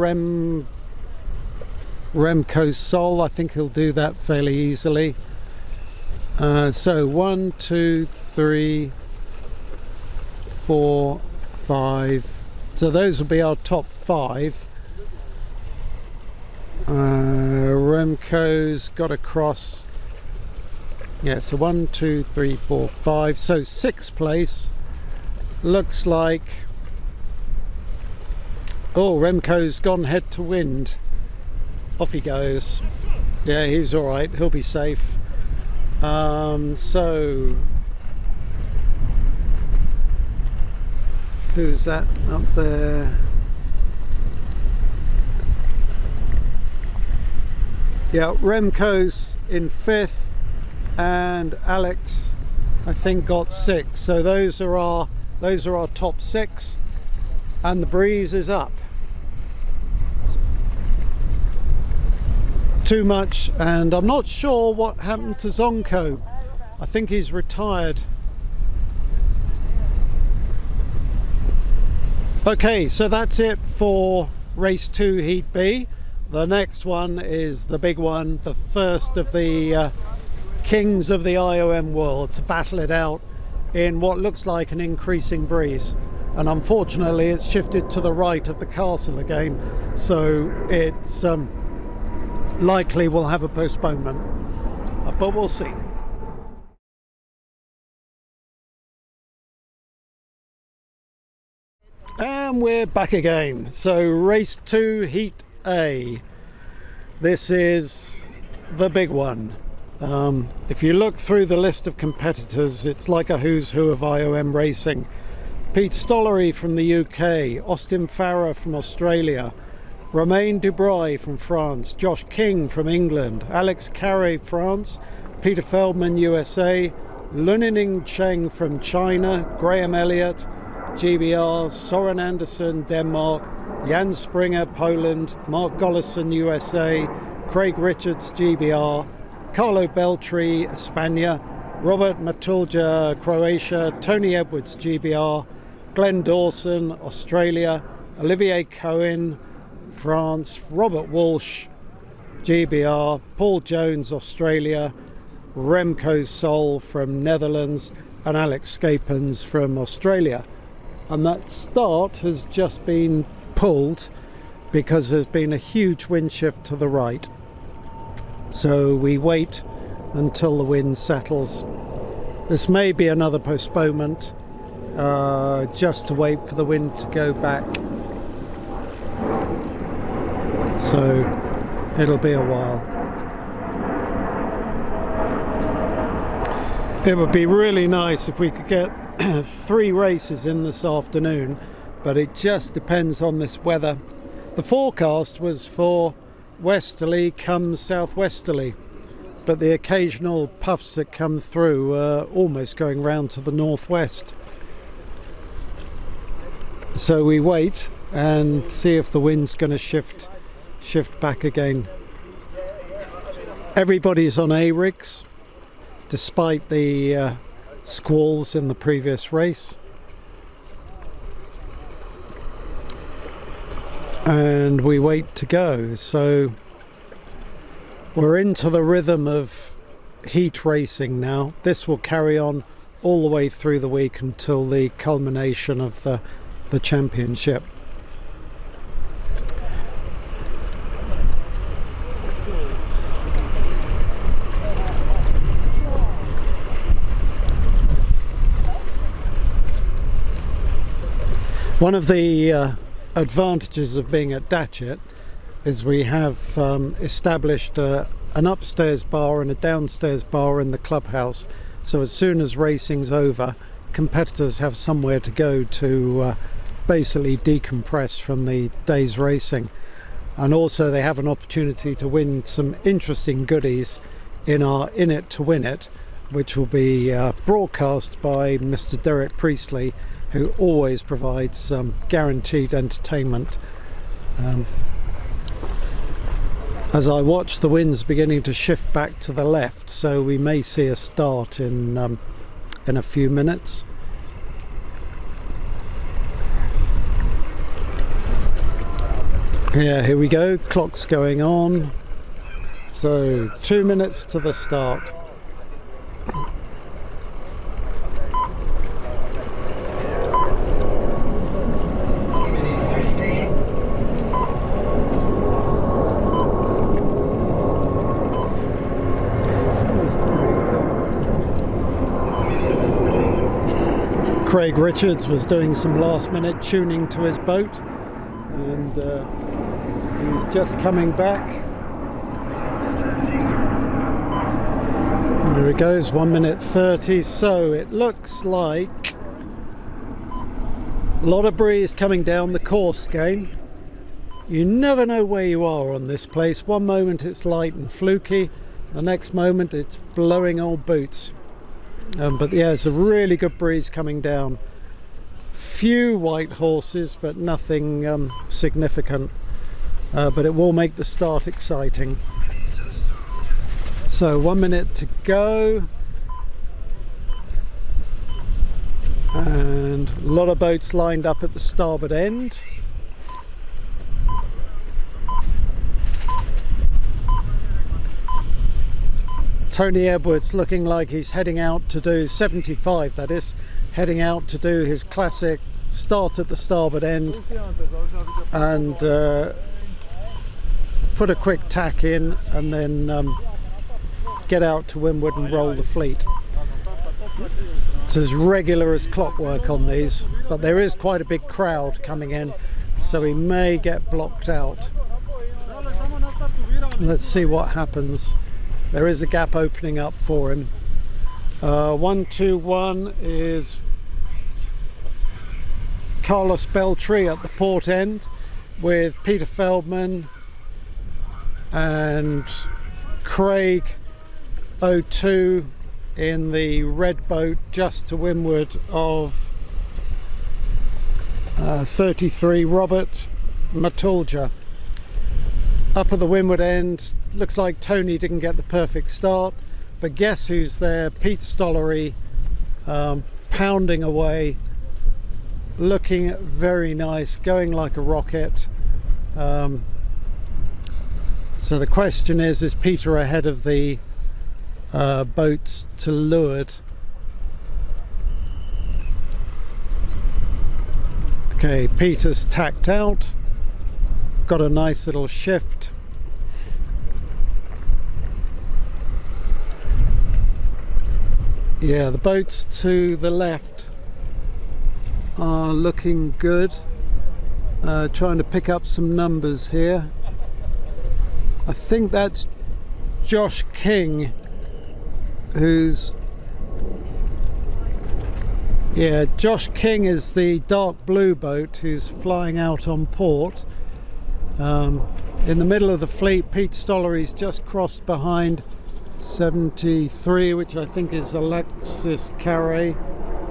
Remco Sol. I think he'll do that fairly easily. So 1, 2, 3, 4, 5. So those will be our top 5. Remco's got a cross. Yeah, so 1, 2, 3, 4, 5. So 6th place looks like. Oh, Remco's gone head to wind. Off he goes. Yeah, he's all right. He'll be safe. So who's that up there? Yeah, Remco's in 5th, and Alex, I think, got 6th. So those are our top 6, and the breeze is up. Too much, and I'm not sure what happened to Zonko. I think he's retired. Okay, so that's it for race 2 heat B. The next one is the big one, the first of the kings of the IOM world to battle it out in what looks like an increasing breeze, and unfortunately it's shifted to the right of the castle again, so it's likely we'll have a postponement, but we'll see. And we're back again. So race 2 heat A. This is the big one. If you look through the list of competitors, it's like a who's who of IOM racing. Pete Stollery from the UK, Austin Farrer from Australia, Romain Dubreuil from France, Josh King from England, Alex Carey France, Peter Feldman USA, Lunining Cheng from China, Graham Elliott GBR, Soren Anderson Denmark, Jan Springer Poland, Mark Gollison USA, Craig Richards GBR, Carlo Beltri España, Robert Matulja Croatia, Tony Edwards GBR, Glenn Dawson Australia, Olivier Cohen France, Robert Walsh GBR, Paul Jones Australia, Remco Sol from Netherlands, and Alex Scapins from Australia. And that start has just been pulled because there's been a huge wind shift to the right. So we wait until the wind settles. This may be another postponement, just to wait for the wind to go back. So it'll be a while. It would be really nice if we could get 3 races in this afternoon, but it just depends on this weather. The forecast was for westerly comes southwesterly, but the occasional puffs that come through are almost going round to the northwest. So we wait and see if the wind's going to shift back again. Everybody's on A-rigs despite the squalls in the previous race, and we wait to go. So we're into the rhythm of heat racing now. This will carry on all the way through the week until the culmination of the championship. One of the advantages of being at Datchet is we have established an upstairs bar and a downstairs bar in the clubhouse, so as soon as racing's over, competitors have somewhere to go to basically decompress from the day's racing, and also they have an opportunity to win some interesting goodies in our In It to Win It, which will be broadcast by Mr. Derek Priestley, who always provides guaranteed entertainment. As I watch the winds beginning to shift back to the left, so we may see a start in a few minutes. Yeah, here we go, clock's going on. So 2 minutes to the start. Craig Richards was doing some last minute tuning to his boat, and he's just coming back. There he goes, 1 minute 30. So it looks like a lot of breeze coming down the course again. You never know where you are on this place. One moment it's light and fluky, the next moment it's blowing old boots. But yeah, it's a really good breeze coming down. Few white horses, but nothing significant. But it will make the start exciting. So 1 minute to go. And a lot of boats lined up at the starboard end. Tony Edwards looking like he's heading out to do 75, that is, heading out to do his classic start at the starboard end and put a quick tack in and then get out to windward and roll the fleet. It's as regular as clockwork on these, but there is quite a big crowd coming in, so he may get blocked out. Let's see what happens. There is a gap opening up for him. 121 is Carlos Beltri at the port end with Peter Feldman and Craig 02 in the red boat just to windward of 33 Robert Matulja. Up at the windward end, looks like Tony didn't get the perfect start, but guess who's there? Pete Stollery, pounding away, looking very nice, going like a rocket. So the question is Peter ahead of the boats to leeward? Okay, Peter's tacked out, got a nice little shift. Yeah, the boats to the left are looking good. Trying to pick up some numbers here. I think that's Josh King, who's... Yeah, Josh King is the dark blue boat who's flying out on port. In the middle of the fleet, Pete Stollery's just crossed behind 73, which I think is Alexis Carre.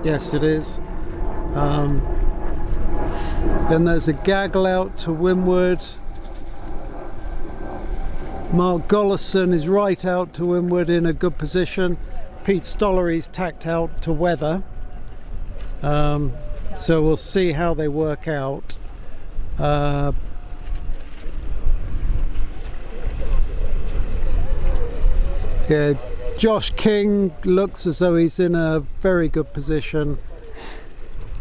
Yes, it is. Then there's a gaggle out to windward. Mark Gollison is right out to windward in a good position. Pete Stollery's tacked out to weather. So we'll see how they work out. Yeah, Josh King looks as though he's in a very good position.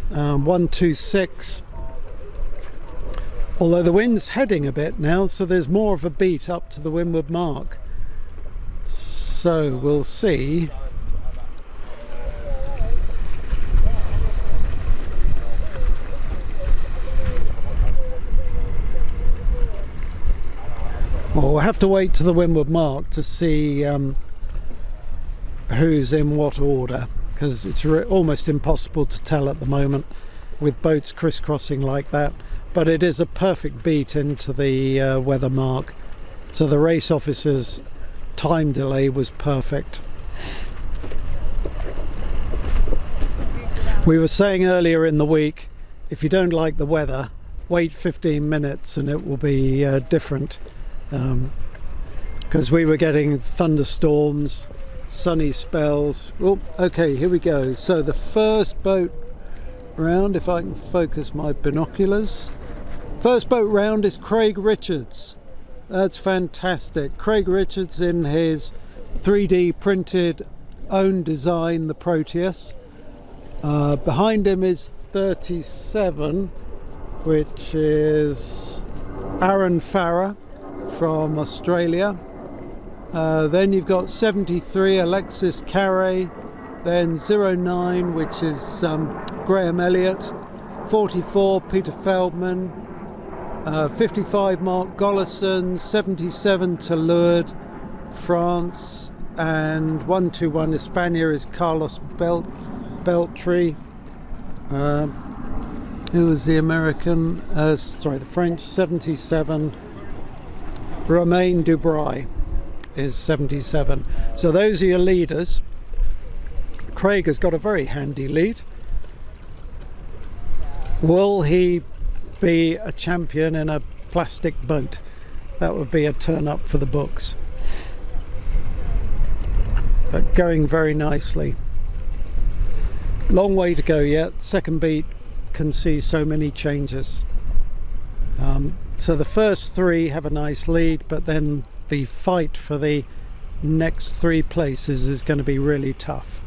126. Although the wind's heading a bit now, so there's more of a beat up to the windward mark. So we'll see. Well, we'll have to wait to the windward mark to see who's in what order, because it's almost impossible to tell at the moment with boats crisscrossing like that. But it is a perfect beat into the weather mark, so the race officer's time delay was perfect. We were saying earlier in the week, if you don't like the weather, wait 15 minutes and it will be different. Because we were getting thunderstorms, sunny spells. Oh, okay, here we go. So the first boat round, if I can focus my binoculars. First boat round is Craig Richards. That's fantastic. Craig Richards in his 3D printed own design, the Proteus. Behind him is 37, which is Aaron Farrer from Australia. Then you've got 73, Alexis Carre. Then 09, which is Graham Elliott. 44, Peter Feldman. 55, Mark Gollison. 77, Toulouse, France. And 121, Hispania, is Carlos Beltry. Who was the American? Sorry, the French. 77, Romain Dubray is 77. So those are your leaders. Craig has got a very handy lead. Will he be a champion in a plastic boat? That would be a turn up for the books. But going very nicely. Long way to go yet. Second beat can see so many changes. So the first three have a nice lead, but then the fight for the next three places is going to be really tough.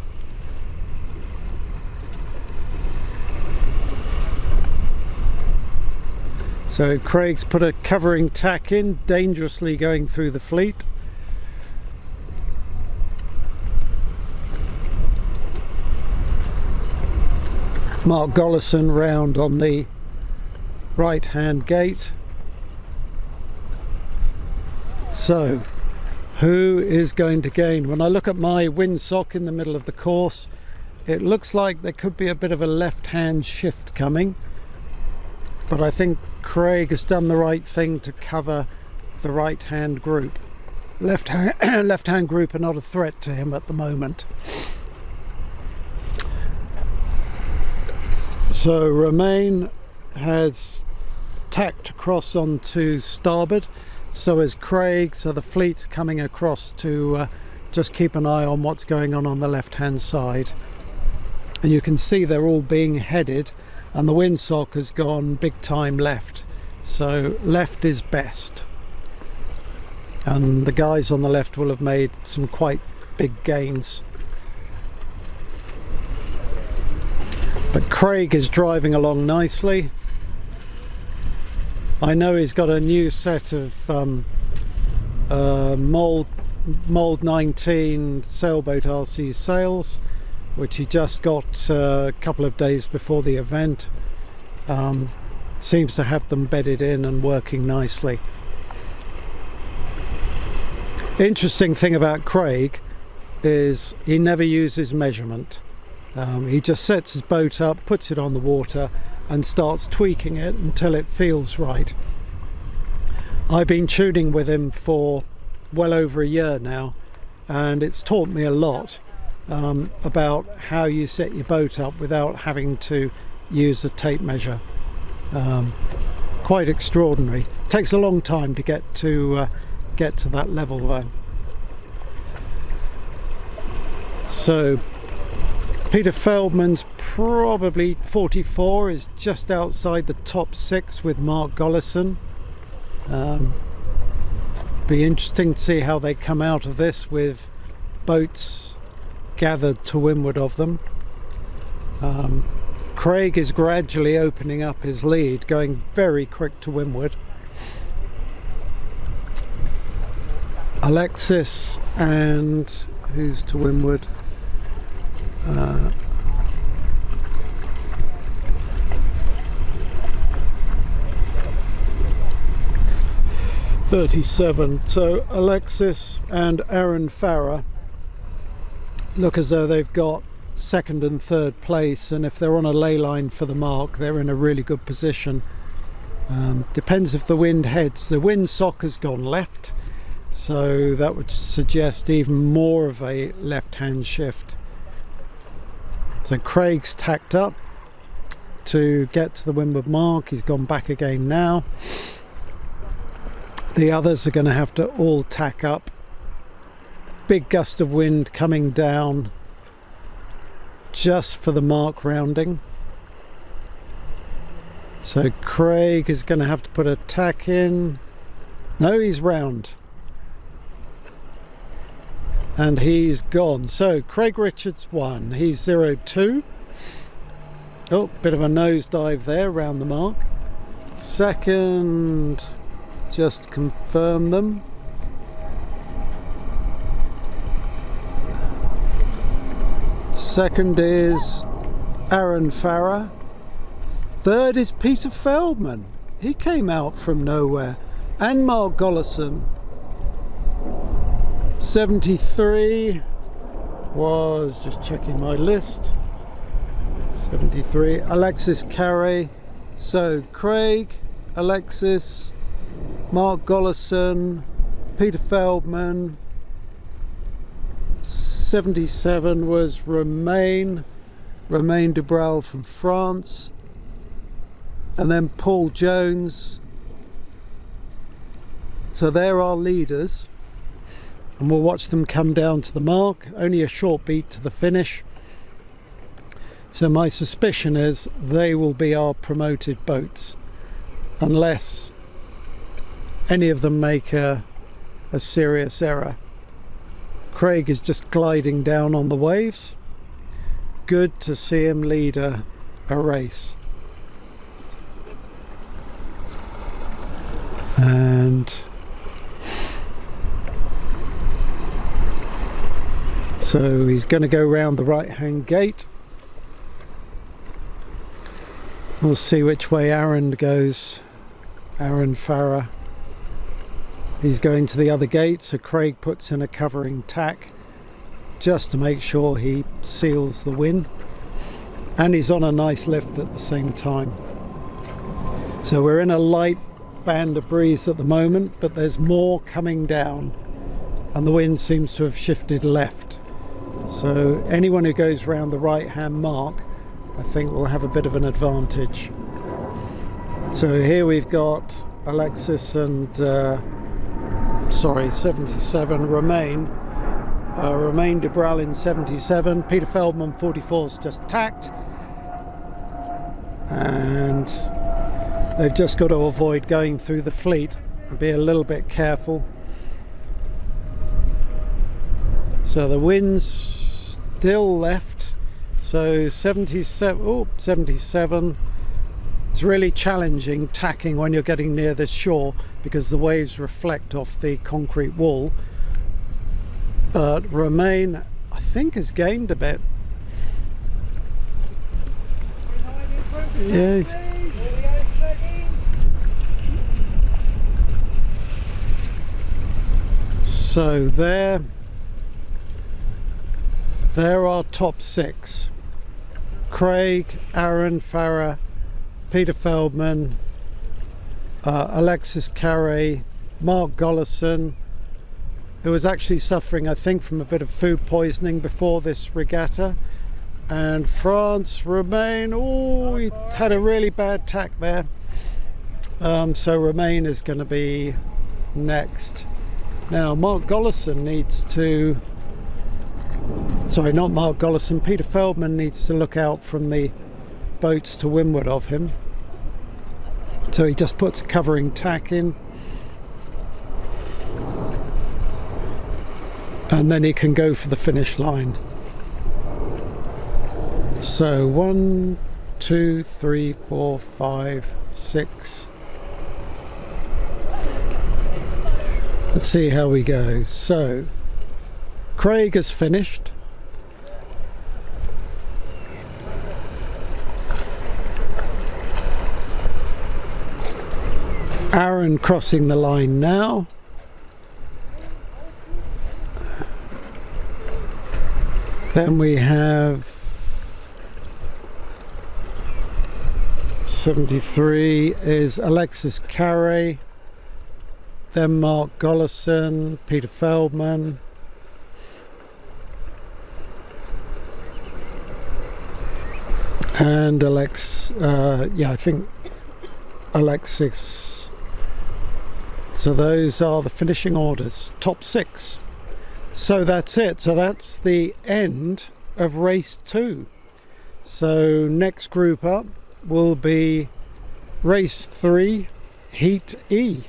So Craig's put a covering tack in, dangerously going through the fleet. Mark Gollison round on the right hand gate. So who is going to gain? When I look at my windsock in the middle of the course, it looks like there could be a bit of a left hand shift coming, but I think Craig has done the right thing to cover the right hand group. Left hand group are not a threat to him at the moment. So Romain has tacked across onto starboard, so is Craig, so the fleet's coming across to just keep an eye on what's going on the left hand side. And you can see they're all being headed, and the windsock has gone big time left, so left is best, and the guys on the left will have made some quite big gains. But Craig is driving along nicely. I know he's got a new set of mold 19 sailboat RC sails, which he just got a couple of days before the event. Seems to have them bedded in and working nicely. The interesting thing about Craig is he never uses measurement. He just sets his boat up, puts it on the water and starts tweaking it until it feels right. I've been tuning with him for well over a year now, and it's taught me a lot about how you set your boat up without having to use a tape measure. Quite extraordinary. Takes a long time to get to that level though. So Peter Feldman's probably 44, is just outside the top 6 with Mark Gollison. Be interesting to see how they come out of this with boats gathered to windward of them. Craig is gradually opening up his lead, going very quick to windward. Alexis and who's to windward? 37. So Alexis and Aaron Farrer look as though they've got second and third place, and if they're on a ley line for the mark, they're in a really good position. Depends if the wind heads. The wind sock has gone left, so that would suggest even more of a left-hand shift. So Craig's tacked up to get to the windward mark. He's gone back again now. The others are going to have to all tack up. Big gust of wind coming down just for the mark rounding. So Craig is going to have to put a tack in. No, he's round. And he's gone. So Craig Richards won. He's 0-2. Oh, bit of a nosedive there around the mark. Second, just confirm them. Second is Aaron Farrer. Third is Peter Feldman. He came out from nowhere. And Mark Gollison. 73 was, just checking my list, 73, Alexis Carey. So Craig, Alexis, Mark Gollison, Peter Feldman. 77 was Romain Dubral from France, and then Paul Jones. So they're our leaders, and we'll watch them come down to the mark. Only a short beat to the finish. So my suspicion is they will be our promoted boats, unless any of them make a serious error. Craig is just gliding down on the waves. Good to see him lead a race. And so he's going to go round the right hand gate. We'll see which way Aaron goes. Aaron Farrer. He's going to the other gate, so Craig puts in a covering tack just to make sure he seals the win. And he's on a nice lift at the same time. So we're in a light band of breeze at the moment, but there's more coming down and the wind seems to have shifted left. So anyone who goes round the right hand mark, I think will have a bit of an advantage. So here we've got Alexis and 77, Romain Dubral in 77, Peter Feldman 44's just tacked, and they've just got to avoid going through the fleet and be a little bit careful. So the wind's still left, so 77. It's really challenging tacking when you're getting near the shore because the waves reflect off the concrete wall. But Romain, I think, has gained a bit. Yeah, he's so there are top 6. Craig, Aaron Farah, Peter Feldman, Alexis Carey, Mark Gollison, who was actually suffering, I think, from a bit of food poisoning before this regatta, and France Romain. Oh, he had a really bad tack there. So Romain is going to be next. Now Mark Gollison needs to, sorry, not Mark Gollison, Peter Feldman needs to look out from the boats to windward of him. So he just puts a covering tack in, and then he can go for the finish line. So 1, 2, 3, 4, 5, 6. Let's see how we go. So Craig has finished. Aaron crossing the line now. Then we have 73 is Alexis Carey. Then Mark Gollison, Peter Feldman. And I think Alexis. So those are the finishing orders, top 6. So that's it. So that's the end of race 2. So next group up will be race 3, Heat E.